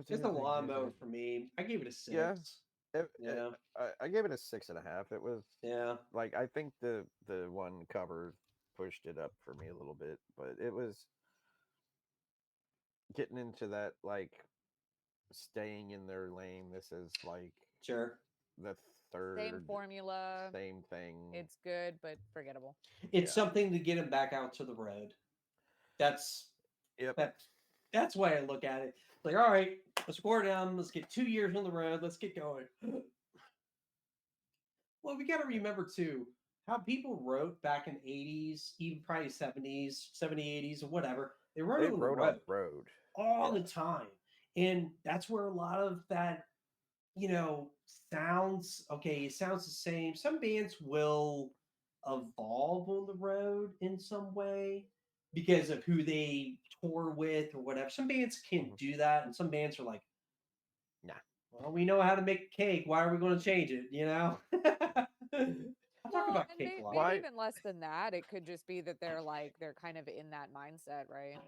Just a lawnmower for me. I gave it a 6. Yeah. I gave it a 6.5. It was like, I think the one cover pushed it up for me a little bit, but it was getting into that, like, staying in their lane. This is like the third Same formula, same thing. It's good but forgettable. It's something to get him back out to the road. That's why I look at it. Like, all right, let's score down. Let's get 2 years on the road. Let's get going. Well, we got to remember too how people wrote back in 80s, even probably 70s, 80s, or whatever. They wrote on the road all the time, and that's where a lot of that, sounds. Okay, it sounds the same. Some bands will evolve on the road in some way because of who they tour with or whatever. Some bands can do that, and some bands are like, nah. Well, we know how to make cake. Why are we going to change it? I talk about cake a lot. Maybe even less than that. It could just be that they're kind of in that mindset, right?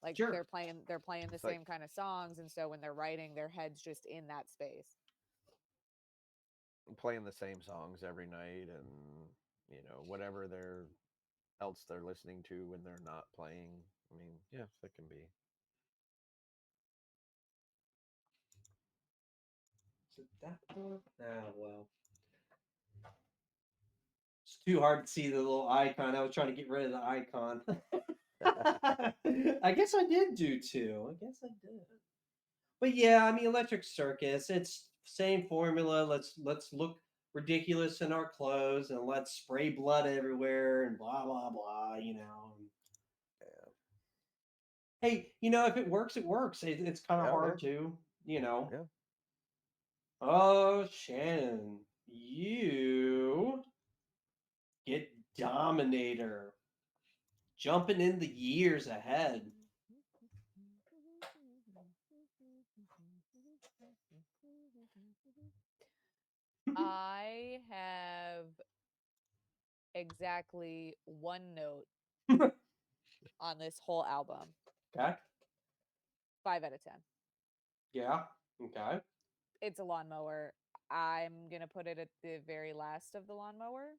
Like they're playing the same kind of songs, and so when they're writing, their head's just in that space. Playing the same songs every night, and whatever else they're listening to when they're not playing. I mean, yeah, that can be. Is it that one? Oh, well. It's too hard to see the little icon. I was trying to get rid of the icon. I guess I did do two. I guess I did. But yeah, I mean, Electric Circus. It's same formula. Let's look ridiculous in our clothes and let's spray blood everywhere and blah blah blah. Hey, if it works, it works. It's kind of Yeah, hard to, you know. yeah. Oh, Shannon, you get Dominator, jumping in the years ahead. I have exactly one note on this whole album. Okay. 5 out of 10. Yeah. Okay. It's a lawnmower. I'm gonna put it at the very last of the lawnmower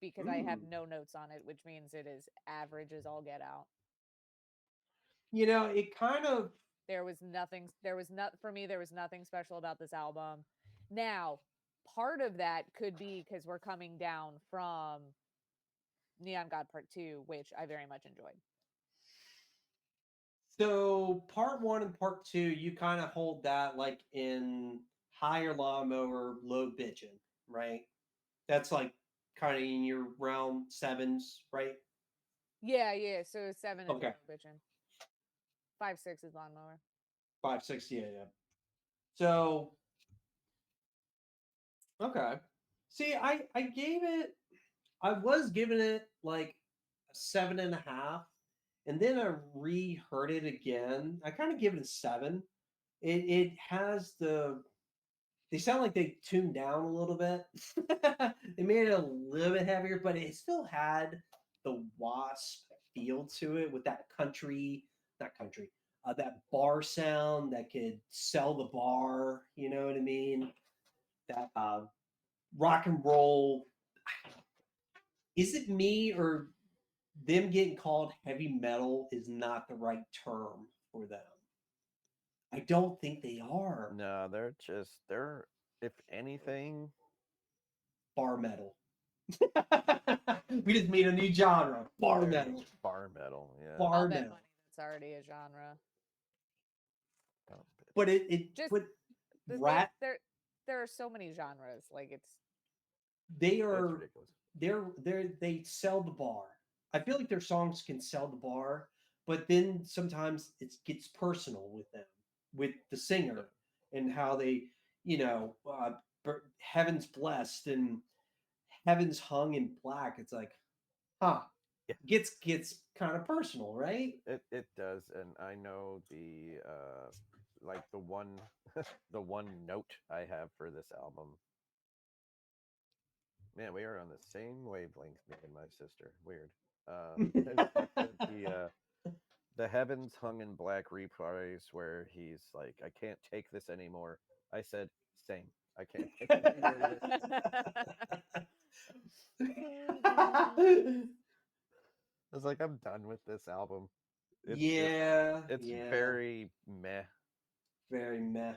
because I have Mm. no notes on it, which means it is average as all get out. It kind of. There was nothing. There was not for me. There was nothing special about this album. Now, part of that could be because we're coming down from Neon God Part 2, which I very much enjoyed. So part one and part two, you kind of hold that like in higher lawnmower, low bitchin', right? That's like kind of in your realm sevens, right? Yeah, yeah. So 7 is Okay. low bitchin'. 5, 6 is lawnmower. 5, 6, yeah, yeah. So okay. See, I was giving it like a 7.5, and then I reheard it again. I kind of give it a 7. It has they sound like they tuned down a little bit. They made it a little bit heavier, but it still had the Wasp feel to it with that country, not country, that bar sound that could sell the bar. You know what I mean? That rock and roll. Is it me or them getting called heavy metal is not the right term for them? I don't think they are No, they're if anything, bar metal. We just made a new genre, bar they're metal. bar metal. Yeah. I'll Bar bet metal. money that's already a genre. Dumb But bitch. it Just but they rat there are so many genres. Like it's they It's are ridiculous. they sell the bar. I feel like their songs can sell the bar, but then sometimes it gets personal with them, with the Yeah. singer and how they, heaven's blessed and heaven's hung in black. It's like, huh, Yeah. gets kind of personal, right? It does, and I know like the one the one note I have for this album. Man, we are on the same wavelength, me and my sister. Weird. You said the heavens hung in black reprise where he's like, I can't take this anymore. I said, same. I can't take this anymore. I was like, I'm done with this album. It's just, Yeah, it's yeah, very meh. very meh.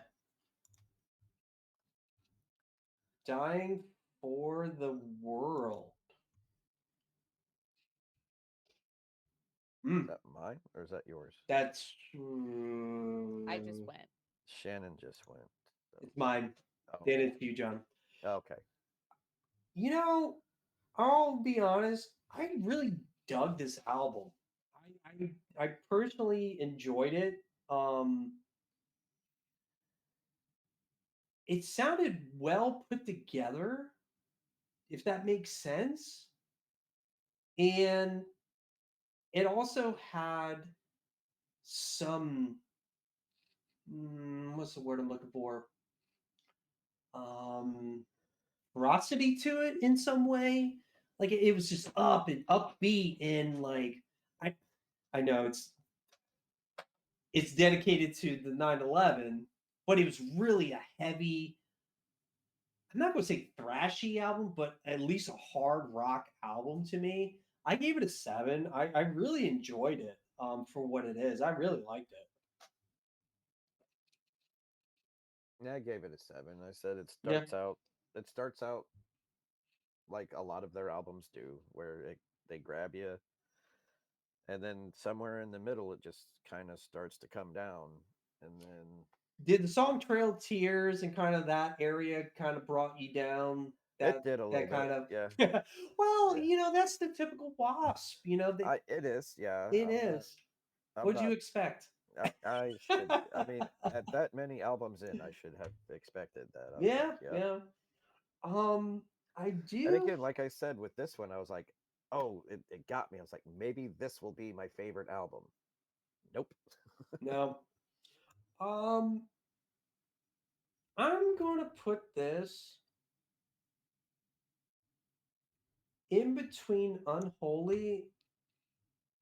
Dying for the world. Is Mm, that mine or is that yours? that's I just went. Shannon just went. So. it's mine. Oh, Then it's you, John. okay. You know, I'll be honest. I really dug this album. I personally enjoyed it. Um, it sounded well put together, if that makes sense, and it also had some what's the word I'm looking for? Um, Veracity to it in some way. Like it was just up and upbeat and like I I know it's dedicated to the 9/11, but it was really a heavy. I'm not going to say thrashy album, but at least a hard rock album to me. I gave it a 7. I really enjoyed it for what it is. I really liked it. Yeah, I gave it a 7. I said Yeah. it starts out like a lot of their albums do, where they grab you and then somewhere in the middle, it just kind of starts to come down, and then Did the song Trail of Tears and kind of that area kind of brought you down? it did a little That bit. kind of Yeah, well, yeah. that's the typical Wasp. It is. Yeah, It is. I'm What'd you not. expect? I should. I mean, at that many albums in, I should have expected that. I was like, Yeah, yeah. yeah. Um, I And do. again, like I said with this one, I was like, oh, it got me. I was like, maybe this will be my favorite album. Nope. No. Um, I'm gonna put this in between Unholy.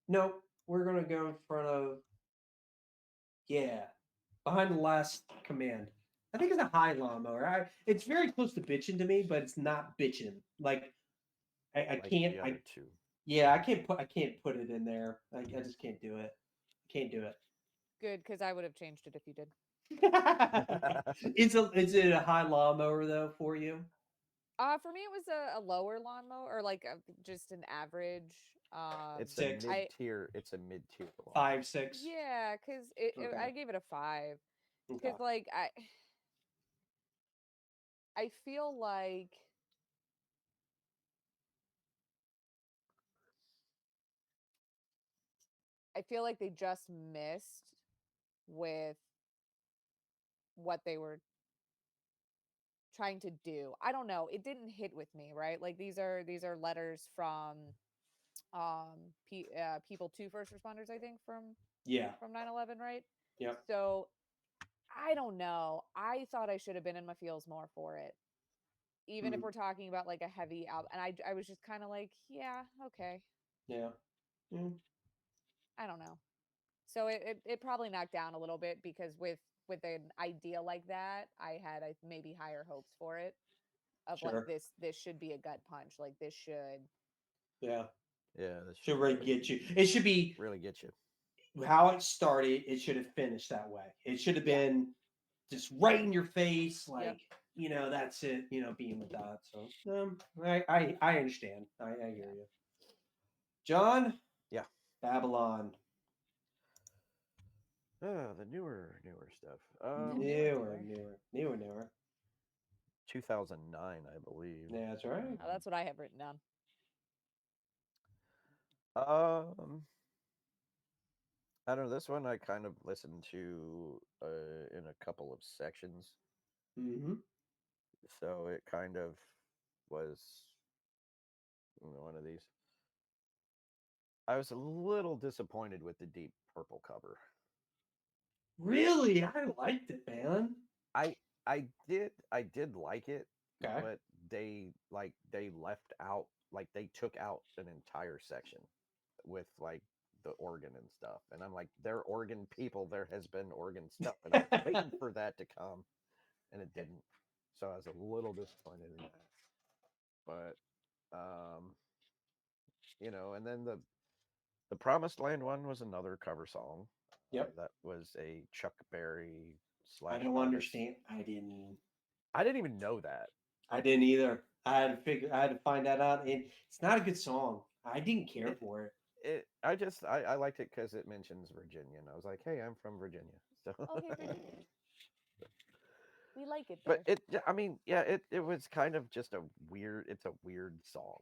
No, we're gonna go in front of yeah, behind the last command. I think it's a high lawnmower. It's very close to bitching to me, but it's not bitching. Like I Like can't. the I other two. yeah, I can't put it in there. I just can't do it. Can't do it. Good, because I would have changed it if you did. Is it a high lawnmower though for you? For me, it was a lower lawnmower, or like just an average. It's a Six, mid I tier. It's a mid tier one. 5, 6. Yeah, because Okay. I gave it a 5. Okay. Because like I feel like they just missed with what they were trying to do. I don't know. It didn't hit with me, right? Like these are letters from people to first responders, I think, Yeah. from 9/11, right? Yep. So I don't know. I thought I should have been in my feels more for it. Even if Mm, we're talking about like a heavy album, and I was just kind of like, yeah, okay. yeah. Mm, I don't know. So it probably knocked down a little bit because with an idea like that, I had maybe higher hopes for it of like sure. this should be a gut punch. Like this should Yeah. Yeah, this Should should really really, get you. It should be really get you. how it started. It should have finished that way. It should have yeah. been just right in your face, Yep. like that's it. Being with that. So I understand. I hear Yeah. you, John. Yeah. Babylon. The newer stuff. Newer, Newer, newer. newer. 2009, I believe. Yeah, that's right. Oh, that's what I have written down. Um, I don't know. This one I kind of listened to in a couple of sections, Mm-hmm. so it kind of was one of these. I was a little disappointed with the Deep Purple cover. Really, I liked it, man. I I did like it, Okay. but they left out, like they took out an entire section with like the organ and stuff, and I'm like, they're organ people. There has been organ stuff, and I was waiting for that to come, and it didn't. So I was a little disappointed in that. But um, and then the Promised Land one was another cover song. Yep. That was a Chuck Berry I slash don't artist. understand. I didn't. I didn't even know that. I didn't either. I had to find that out, and it's not a good song. I didn't care It for it. I liked it because it mentions Virginia, and I was like, hey, I'm from Virginia. So, Oh, hey, Virginia. We like it but there. I mean, yeah, it was kind of just it's a weird song,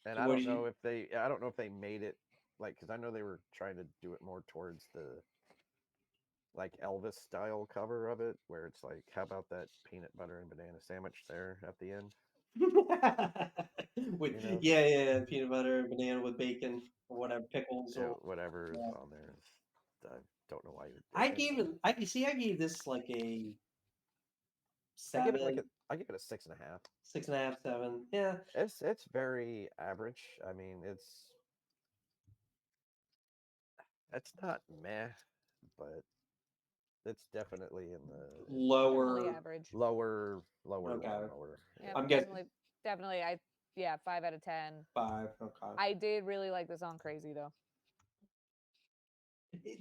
and So what did you? I don't know if they made it like, because I know they were trying to do it more towards the like Elvis style cover of it, where it's like, how about that peanut butter and banana sandwich there at the end? with You know, yeah, peanut butter, banana with bacon or whatever, pickles or whatever is yeah. on there. I don't know why you're I gave anyway. it. I you see. I gave this like a seven, I give it a 6.5. 6.5, 7. Yeah. It's very average. I mean, it's not meh, but it's definitely in the Definitely Lower. average. lower Okay. lawnmower. Yep, Yeah. I'm guessing definitely. Yeah, 5 out of 10. 5. Okay. I did really like the song "Crazy" though.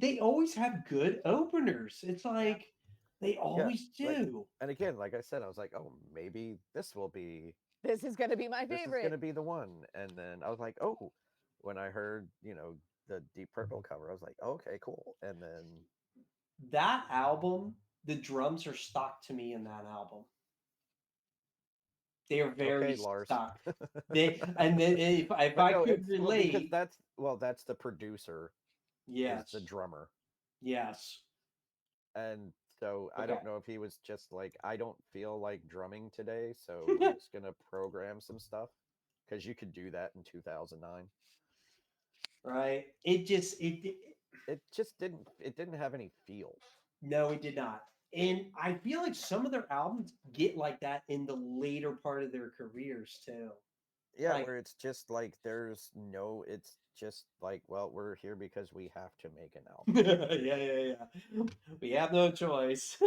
They always have good openers. It's Yeah. like they Yeah, always like, do. and again, like I said, I was like, oh, maybe this will be This is gonna be my this is going favorite. to be the one. And then I was like, oh, when I heard, the Deep Purple cover, I was like, okay, cool. And then That album, the drums are stock to me in that album. They are very okay, Lars. stock. They and then if But I no, could it's because relate, that's the producer is the yes, drummer. yes, And so I okay, don't know if he was just like, I don't feel like drumming today, so we're just gonna program some stuff. Because you could do that in 2009. right. It didn't have any feel. No, it did not. And I feel like some of their albums get like that in the later part of their careers too. Yeah, Like, where it's just like it's just like, well, we're here because we have to make an album. yeah. We have no choice.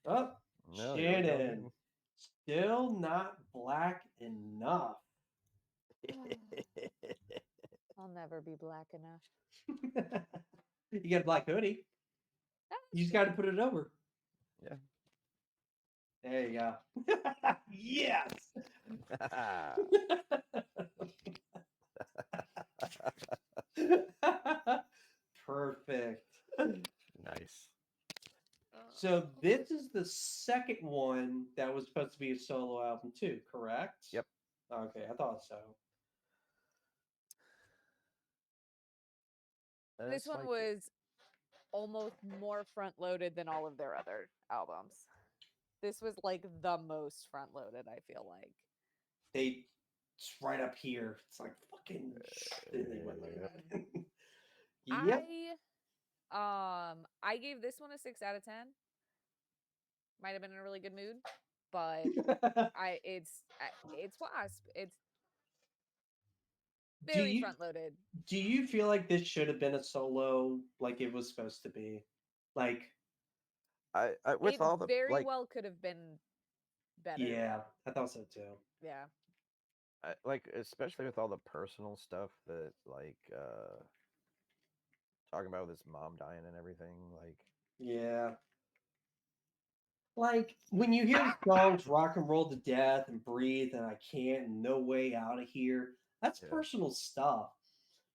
Oh, No, here we go Shannon, again. still not black enough. I'll never be black enough. You got a black hoodie. That's You just true. got to put it over. Yeah. There you go. Yes. Perfect. Nice. So this is the second one that was supposed to be a solo album too, correct? Yep. Okay, I thought so. And This it's one like, was almost more front loaded than all of their other albums. This was like the most front loaded, I feel like. It's right up here. It's like fucking. Then they went like that. Yep. I gave this one a 6 out of 10. Might have been in a really good mood, but it's W.A.S.P. It's do very you front loaded. do you feel like this should have been a solo, like it was supposed to be? Like, I with It all the very like, well could have been better. yeah, I thought so too. Yeah. especially with all the personal stuff that talking about with his mom dying and everything, like, Yeah. Like when you hear songs "Rock and Roll to Death" and "Breathe" and "I Can't" and "No Way Out of Here," that's yeah, personal stuff.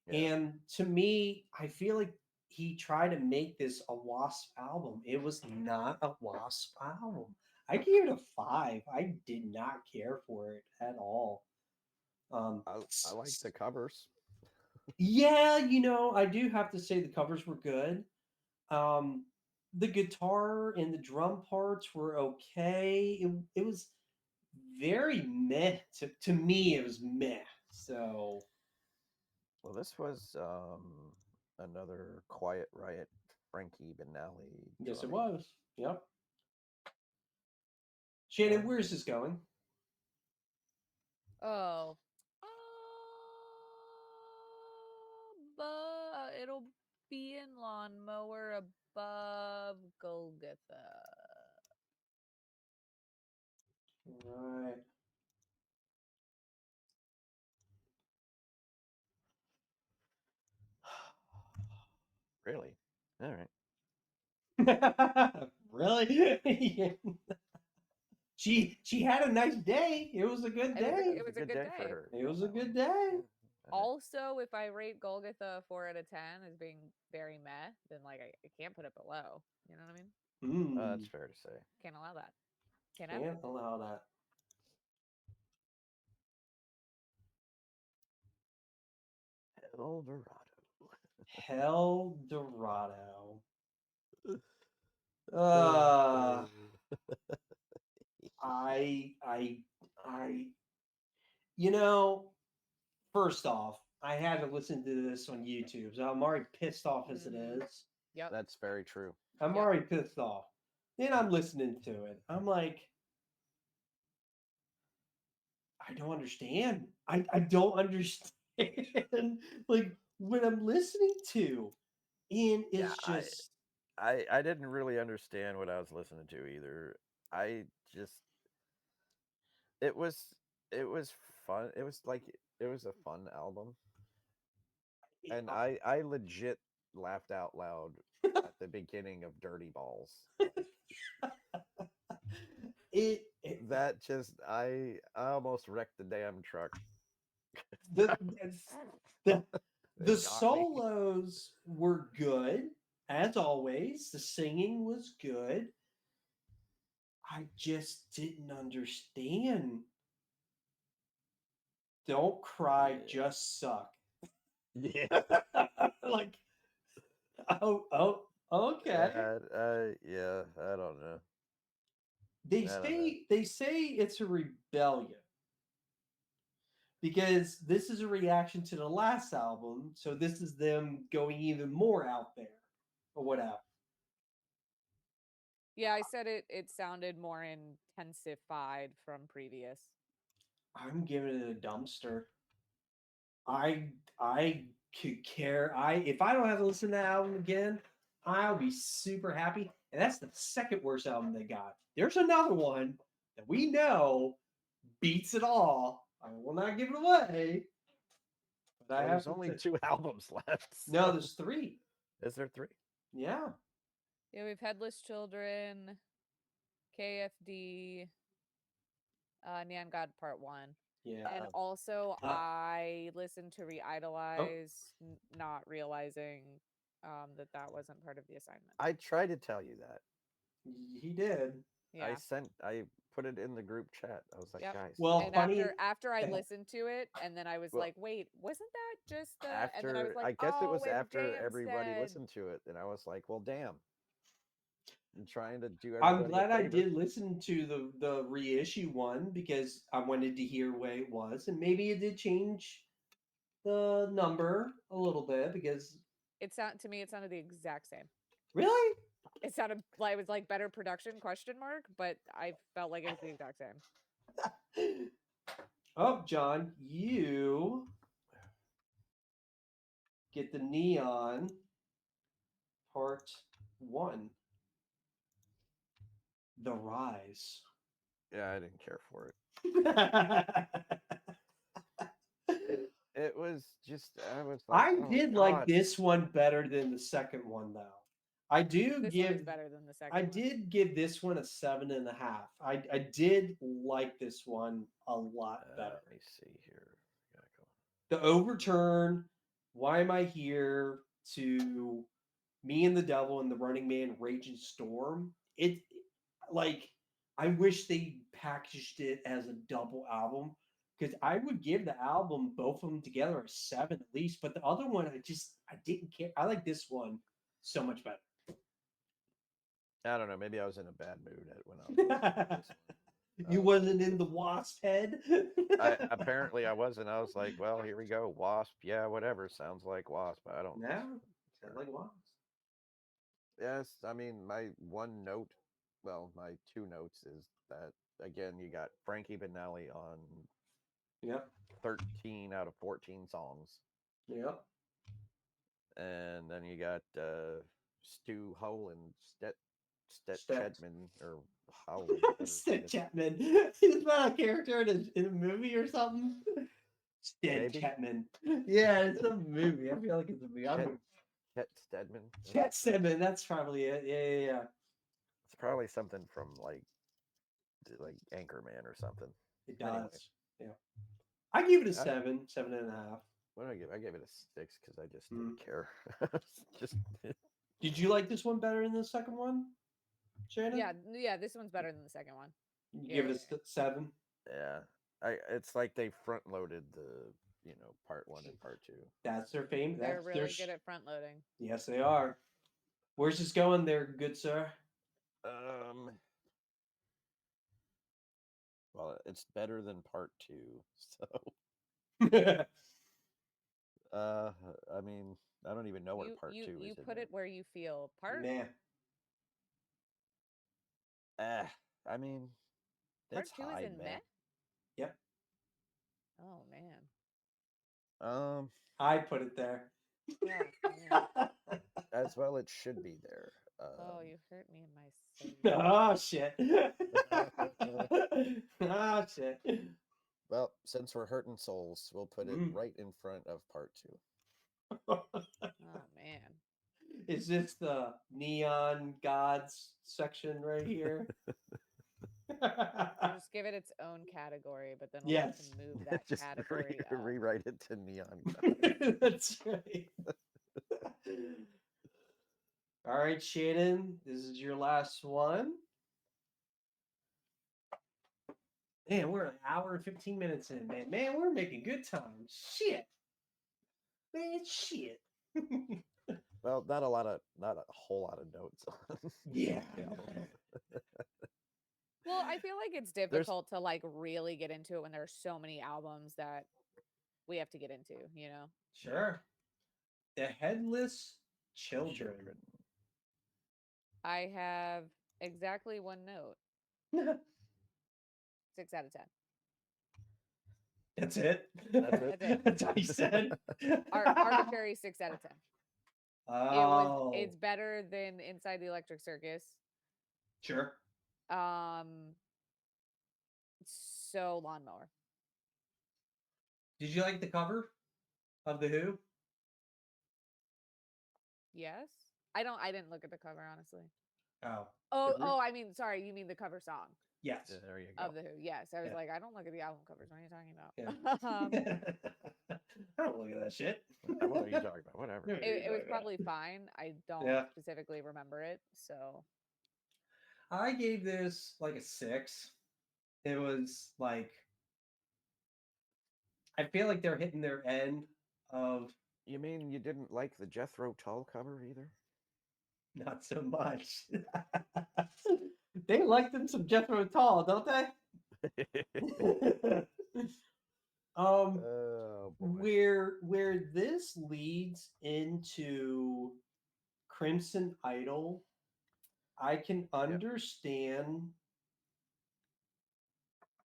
yeah. And to me, I feel like he tried to make this a Wasp album. It was not a Wasp album. I gave it a 5. I did not care for it at all. I like the covers. Yeah, I do have to say the covers were good. Um, the guitar and the drum parts were okay. It was very meh. To me, it was meh. So, Well, this was another Quiet Riot Frankie Benali yes, it drumming. was. Yep. Shannon, Um, where's this going? Oh. But it'll be in Lawnmower above Golgotha. Right. really? All right. Really? She had a nice day. It was a good day. It was a Good good day for day. her. It was a on that good one. day. Yeah. Also, if I rate Golgotha 4 out of 10 as being very meh, then like I can't put it below. You know what I mean? That's fair to say. Can't allow that. Can't have Can't it. allow that. Eldorado. Hell Dorado. Uh, Uh I I you know, first off, I had to listen to this on YouTube. So I'm already pissed off as it Mhm. is. Yep. That's very true. I'm Yep. already pissed off. Then I'm listening to it. I'm like, I don't understand. I don't understand like what I'm listening to. And Yeah, it's just I didn't really understand what I was listening to either. I just it was it was fun. It was a fun album, and I legit laughed out loud at the beginning of Dirty Balls. Like, it that just I almost wrecked the damn truck. the the, They the got me. solos were good as always. The singing was good. I just didn't understand. Don't cry, Yeah. just suck. Yeah. Like, oh, okay. Yeah, I don't know. They I don't know. say it's a rebellion because this is a reaction to the last album, so this is them going even more out there or whatever. Yeah, I said it sounded more intensified from previous. I'm giving it a dumpster. I could care. I if I don't have to listen to that album again, I'll be super happy. And that's the second worst album they got. There's another one that we know beats it all. I will not give it away, but I Well, have there's to only say, 2 albums left. no, So. there's three. Is there 3? Yeah, Yeah, we've Headless Children, KFD, Neon God Part 1. yeah. And also, Uh, I listened to oh, Re-Idolize, not realizing that wasn't part of the assignment. I tried to tell you that. he did. Yeah. I put it in the group chat. I was like, Yep. guys. Well, And funny. after I listened to it, and then I was Well, like, wait, wasn't that just the? And then I was after like, I guess it oh, was it after everybody Jamstead. listened to it, and I was like, well, damn. I'm trying to do I'm everybody a glad I favor. did listen to the reissue one because I wanted to hear what it was, and maybe it did change the number a little bit because To me, it sounded the exact same. really. It sounded like it was like better production question mark, but I felt like it was the exact same. Oh, John, you get the Neon Part 1, The Rise. Yeah, I didn't care for it. I It was just I was like, oh did like god. this one better than the second one, though. I do This one give. is better than the second I one. did give this one a 7.5. I did like this one a lot better. Let me see here. Gotta go. The overturn, Why Am I Here, to Me and the Devil and the Running Man, Raging Storm. It like I wish they packaged it as a double album because I would give the album both of them together a 7 at least. But the other one, I didn't care. I like this one so much better. I don't know. Maybe I was in a bad mood when I was listening to this one. You wasn't in the Wasp head. Apparently I wasn't. I was like, well, here we go. W.A.S.P. Yeah, whatever. Sounds like W.A.S.P. I don't. No, sounds like Wasp. Yes, I mean my one note. Well, my 2 notes is that again you got Frankie Benelli on Yep. 13 out of 14 songs, Yep. and then you got Stu Hull and Stet Stet. Chedman or Howell. whatever his name Stet is. Chapman. Is that a character in a movie or something? Stet Maybe Chapman. Yeah, it's a movie. I feel like it's a movie. Chet Stedman. Chet Stedman. That's probably it. Yeah. It's probably something from like Anchorman or something. It Anyway, does. Yeah. I give it a I, 7, 7.5. what did I give? I gave it a 6 because I just Mm. didn't care. just Did you like this one better than the second one, Shannon? Yeah, this one's better than the second one. You Yeah, give it a 7. yeah. It's like they front loaded the part 1 and part 2. That's their fame. They're That's really good at front loading. Yes, they are. Where's this going there, good sir? Well, it's better than part 2, so I mean, I don't even know where part 2 is. You in put there. it where you feel. Part I mean, Part it's 2 is high, in man. Meh. Yep. Oh man. I put it there. Oh man. As well, it should be there. Oh, you hurt me in my soul. Oh shit. Oh shit. Well, since we're hurting souls, we'll put it right in front of part 2. Oh man. Is this the neon gods section right here? Just give it its own category, but then we'll have to Yes. move that Just category up. rewrite it to neon. God. That's right. All right, Shannon, this is your last one. Man, we're an hour and 15 minutes in, man. Man, we're making good time. Shit. Man, shit. Well, not a whole lot of notes on Yeah. the album. Well, I feel like it's difficult to like really get into it when there's so many albums that we have to get into, you know? Sure. The Headless Children. I have exactly one note. 6 out of 10. That's it. That's it. That's it. That's all you said. Arbitrary 6 out of 10. Oh, It's better than Inside the Electric Circus. sure. So Lawnmower. Did you like the cover of The Who? Yes. I didn't look at the cover, honestly. Oh. Oh, I mean, sorry, you mean the cover song Yes. Yeah, there you go. of The Who. Yes. I was Yeah. like, I don't look at the album covers. What are you talking about? Yeah. I don't look at that shit. What are you talking about? Whatever. It was probably fine. I don't Yeah. specifically remember it. So I gave this like a 6. It was like, I feel like they're hitting their end of You mean you didn't like the Jethro Tull cover either? not so much. They like them some Jethro Tull, don't they? Oh boy. Where this leads into Crimson Idol, I can understand.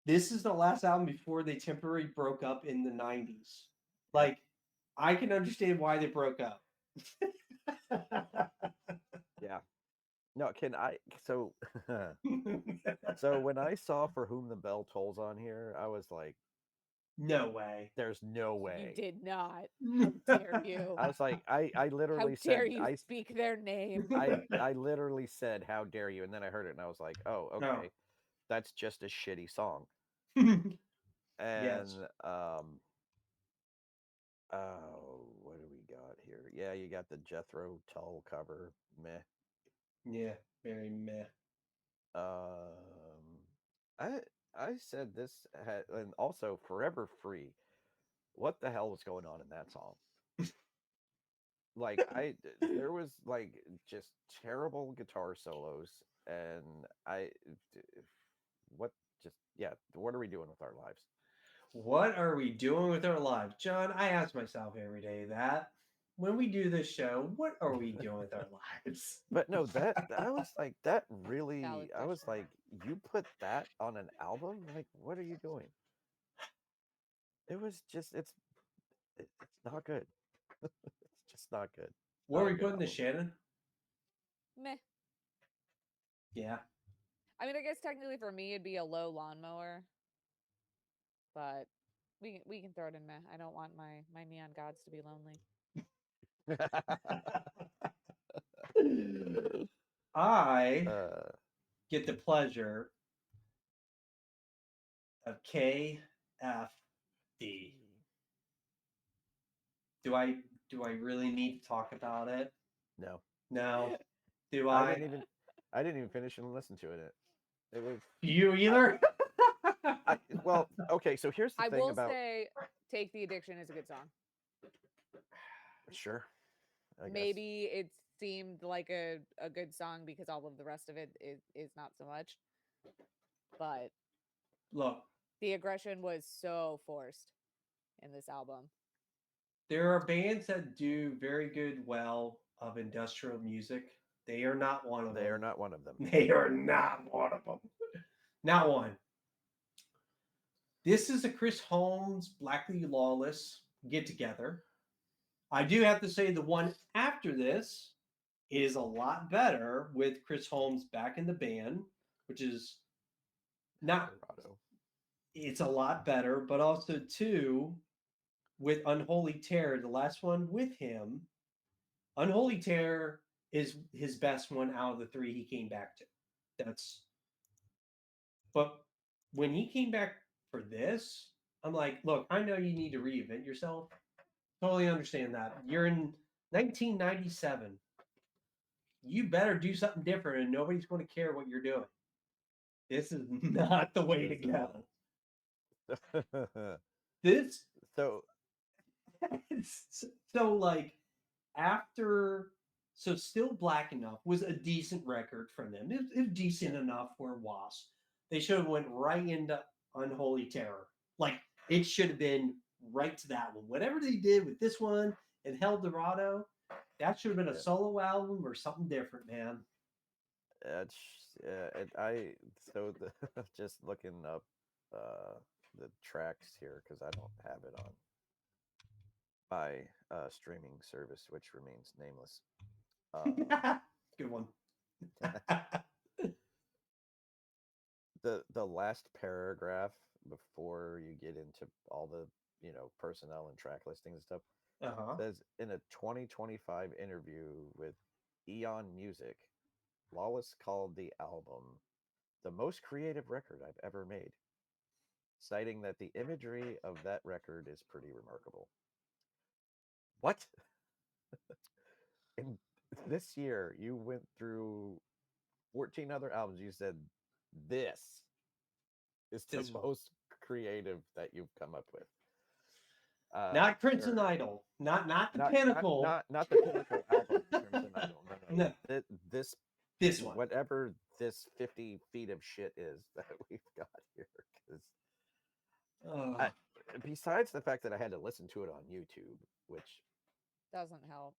This is the last album before they temporarily broke up in the 90s. Like, I can understand why they broke up. Yeah. No, can I? So, so when I saw For Whom the Bell Tolls on here, I was like, No way. "There's no you way." did not. How dare you? I was like, I How literally dare said, you speak their name? I literally said, "How dare you?" And then I heard it, and I was like, "Oh, okay, that's just a shitty song." And Yes. oh, what do we got here? Yeah, you got the Jethro Tull cover, meh. Yeah, very meh. Um, I I said this had, and also Forever Free. What the hell was going on in that song? Like there was like just terrible guitar solos, and what just yeah, what are we doing with our lives? What are we doing with our lives? John, I ask myself every day that. When we do this show, what are we doing with our lives? But no, that I was like that really. Valid I was question. like, you put that on an album? Like, what are you doing? It was just it's not good. It's just not good. Where are Not a we good putting this, album. Shannon? Meh. Yeah. I mean, I guess technically for me it'd be a low Lawnmower, but we can throw it in meh. I don't want my neon gods to be lonely. I uh, get the pleasure of KFD. Do I really need to talk about it? no, No. Do I I? didn't even finish and listen to it. It was You either? well, okay. So here's the I thing will about say, Take the Addiction is a good song. sure. I guess. Maybe it seemed like a good song because all of the rest of it is not so much. But Look, the aggression was so forced in this album. there are bands that do very good well of industrial music. They are not one of them. They are not one of them. They are not one of them. Not one. This is a Chris Holmes, Blackley Lawless get together. I do have to say the one after this is a lot better with Chris Holmes back in the band, which is not. Colorado. It's a lot better, but also too with Unholy Terror, the last one with him. Unholy Terror is his best one out of the 3 he came back to. That's. But when he came back for this, I'm like, look, I know you need to reinvent yourself. Totally understand that. You're in 1997. You better do something different, and nobody's going to care what you're doing. This is not the way to go. This So so like after so Still Black Enough was a decent record from them. It was decent enough for W.A.S.P. They should have went right into Unholy Terror. Like it should have been right to that one. Whatever they did with this one and Hell Dorado, that should have been a Yeah. solo album or something different, man. it's I so the just looking up the tracks here because I don't have it on my streaming service, which remains nameless. Good one. The last paragraph before you get into all the personnel and track listings and stuff Uh-huh. says in a 2025 interview with Eon Music, Lawless called the album the most creative record I've ever made, citing that the imagery of that record is pretty remarkable. What? In this year, you went through 14 other albums. You said this is the This one. most creative that you've come up with. Not Crimson sure. Idol. Not the Not pinnacle. not the pinnacle album, Crimson Idol. No. This one. whatever this 50 feet of shit is that we've got here. Because besides the fact that I had to listen to it on YouTube, which Doesn't help.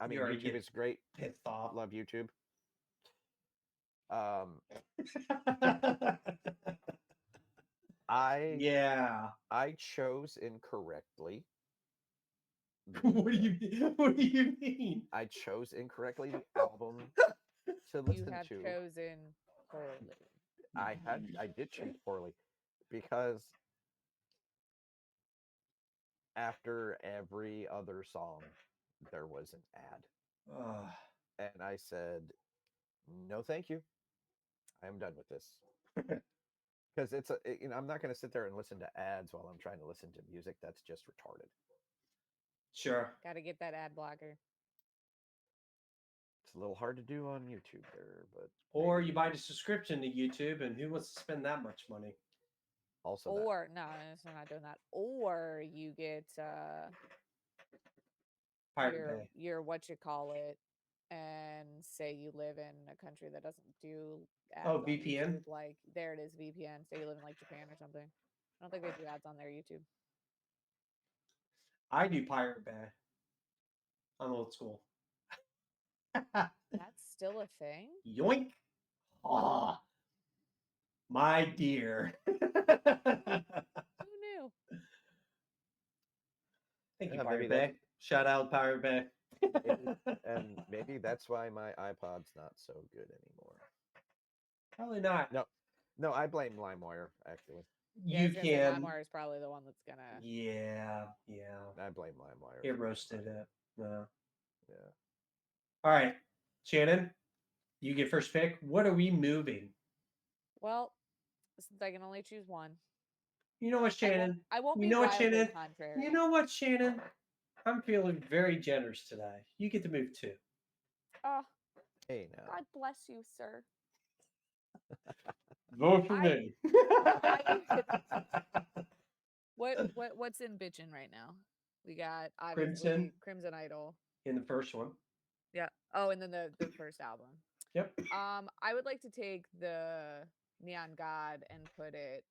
I mean, You already YouTube get is great. pissed off. Love YouTube. Yeah. I chose incorrectly. What do you mean? What do you mean? I chose incorrectly the album to You listen have to. chosen poorly. I did choose poorly because after every other song there was an ad. And I said, no thank you, I'm done with this. Because I'm not going to sit there and listen to ads while I'm trying to listen to music. That's just retarded. Sure. Got to get that ad blocker. It's a little hard to do on YouTube there, but Or you buy the subscription to YouTube, and who wants to spend that much money? Also or no, I'm not doing that. Or you get Pirate your what you call it, and say you live in a country that doesn't do ads on VPN? YouTube, like there it is, VPN. Say you live in like Japan or something. I don't think they do ads on their YouTube. I do Pirate Bay. I'm old school. That's still a thing? Yoink. Ah, my dear. Who knew? Thank you, Yeah, Pirate maybe Bay. Shout out, Pirate Bay. and maybe that's why my iPod's not so good anymore. Probably not. No, I blame LimeWire, actually. Yeah, I You was gonna say can. LimeWire is probably the one that's gonna. Yeah. I blame LimeWire. It roasted it. No. Yeah. All right, Shannon, you get first pick. What are we moving? Well, since I can only choose one. You know what, Shannon? I won't You be know what, wildly Shannon? contrary. You know what, Shannon? I'm feeling very generous today. You get to move two. Oh, Hey, now. God bless you, sir. Vote for me. What's in bitchin' right now? We got obviously Crimson Idol in the first one. Yeah. Oh, and then the first album. Yep. I would like to take the Neon God and put it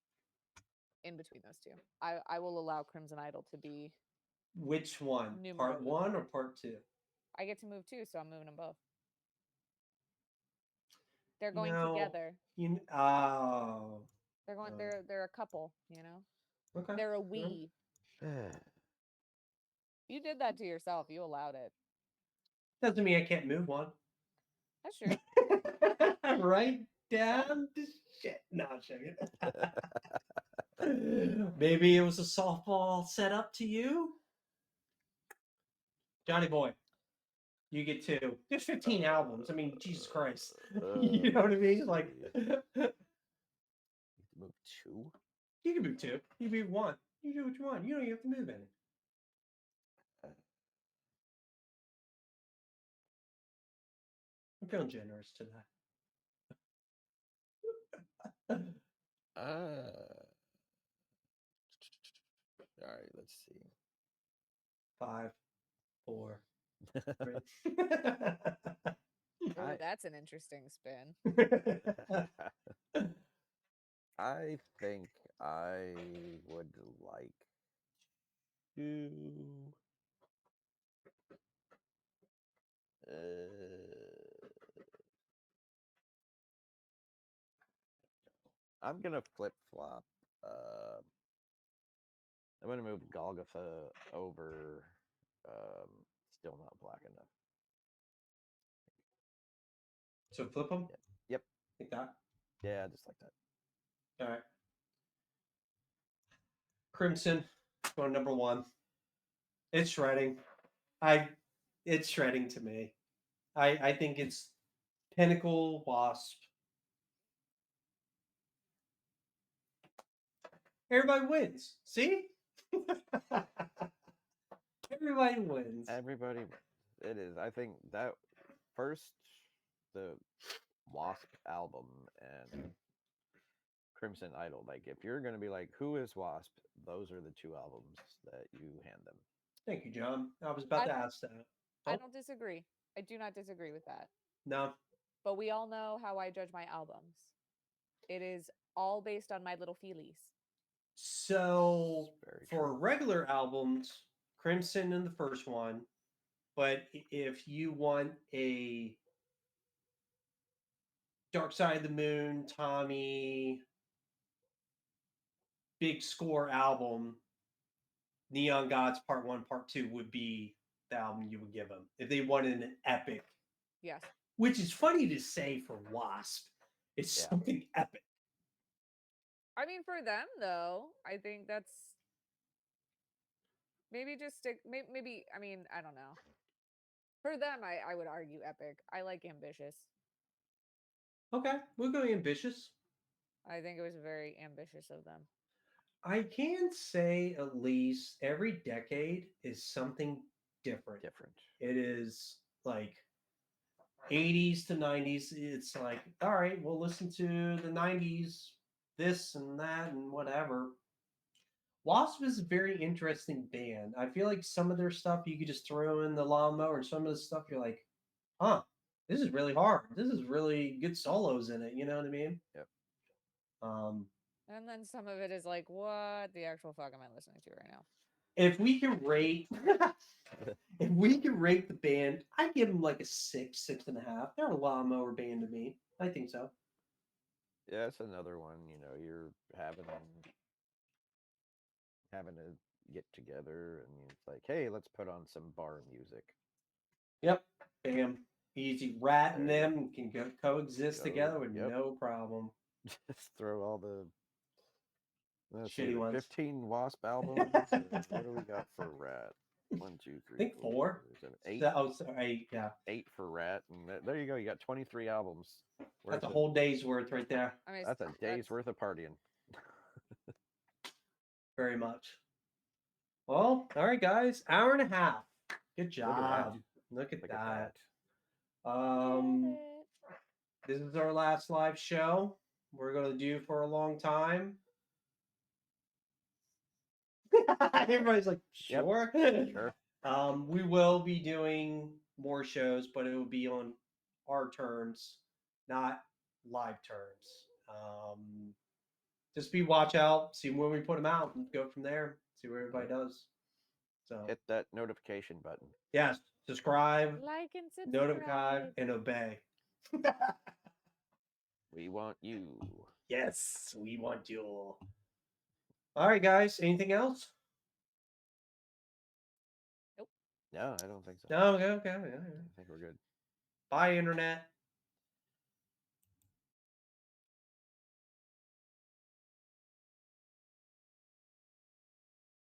in between those two. I will allow Crimson Idol to be. Which one? Part 1 or part 2? I get to move too, so I'm moving them both. They're going together. They're going. They're a couple. You know. Okay. They're a we. You did that to yourself. You allowed it. Doesn't mean I can't move one. That's true. Right down to shit. No, I'm joking. Maybe it was a softball set up to you. Johnny Boy, you get 2. There's 15 albums. I mean, Jesus Christ. You know what I mean? Like, Move 2? You can move 2. You can move 1. You do what you want. You don't even have to move any. I'm feeling generous today. All right, let's see. 5, 4, 3. Ooh, that's an interesting spin. I think I would like to. I'm gonna flip flop. I'm gonna move Golgotha over. Still not black enough. So flip them? Yep. Like that? Yeah, just like that. All right. Crimson, going number 1. It's shredding. It's shredding to me. I think it's pinnacle wasp. Everybody wins. See? Everybody wins. Everybody, it is. I think that first, the W.A.S.P album and Crimson Idol. Like, if you're gonna be like, who is W.A.S.P? Those are the 2 albums that you hand them. Thank you, John. I was about to ask that. I Oh, don't disagree. I do not disagree with that. no. But we all know how I judge my albums. It is all based on my little feelies. So Very for true. regular albums, Crimson in the first one. But if you want a Dark Side of the Moon, Tommy, big score album, Neon Gods Part 1, Part 2 would be the album you would give them if they wanted an epic. Yes. Which is funny to say for W.A.S.P. It's Yeah. something epic. I mean, for them though, I think that's maybe just stick. Maybe I mean, I don't know. For them, I would argue epic. I like ambitious. Okay, we're going ambitious. I think it was very ambitious of them. I can say at least every decade is something different. It is like 80s to 90s. It's like, all right, we'll listen to the 90s, this and that and whatever. W.A.S.P. is a very interesting band. I feel like some of their stuff you could just throw in the lawnmower, and some of the stuff you're like, huh, this is really hard. This is really good solos in it. You know what I mean? Yep. And then some of it is like, what the actual fuck am I listening to right now? If we can rate, if we can rate the band, I give them like a 6, 6.5. They're a lawnmower band to me. I think so. Yeah, it's another one. You know, you're having to get together, and it's like, hey, let's put on some bar music. Yep. Bam. Easy. Rat and There you them can coexist together with Yep. no problem. Just throw all the Shitty ones. 15 W.A.S.P. albums. What do we got for Rat? 1, 2, 3, I think 4. 7, 8. Oh, sorry. 8, yeah. 8 for Rat, and there you go. You got 23 albums. That's a whole day's worth right there. I mean, That's a day's worth of partying. Very much. Well, all right, guys. Hour and a half. Good job. Look at that. This is our last live show we're going to do for a long time. Everybody's like, sure. Yep. Sure. We will be doing more shows, but it will be on our terms, not live terms. Just be watch out, see when we put them out, and go from there. See what everybody does. So hit that notification button. Yes, subscribe, like and notify, and obey. We want you. Yes, we want you. All right, guys. Anything else? Nope. No, I don't think so. No. Okay. I think we're good. Bye, internet.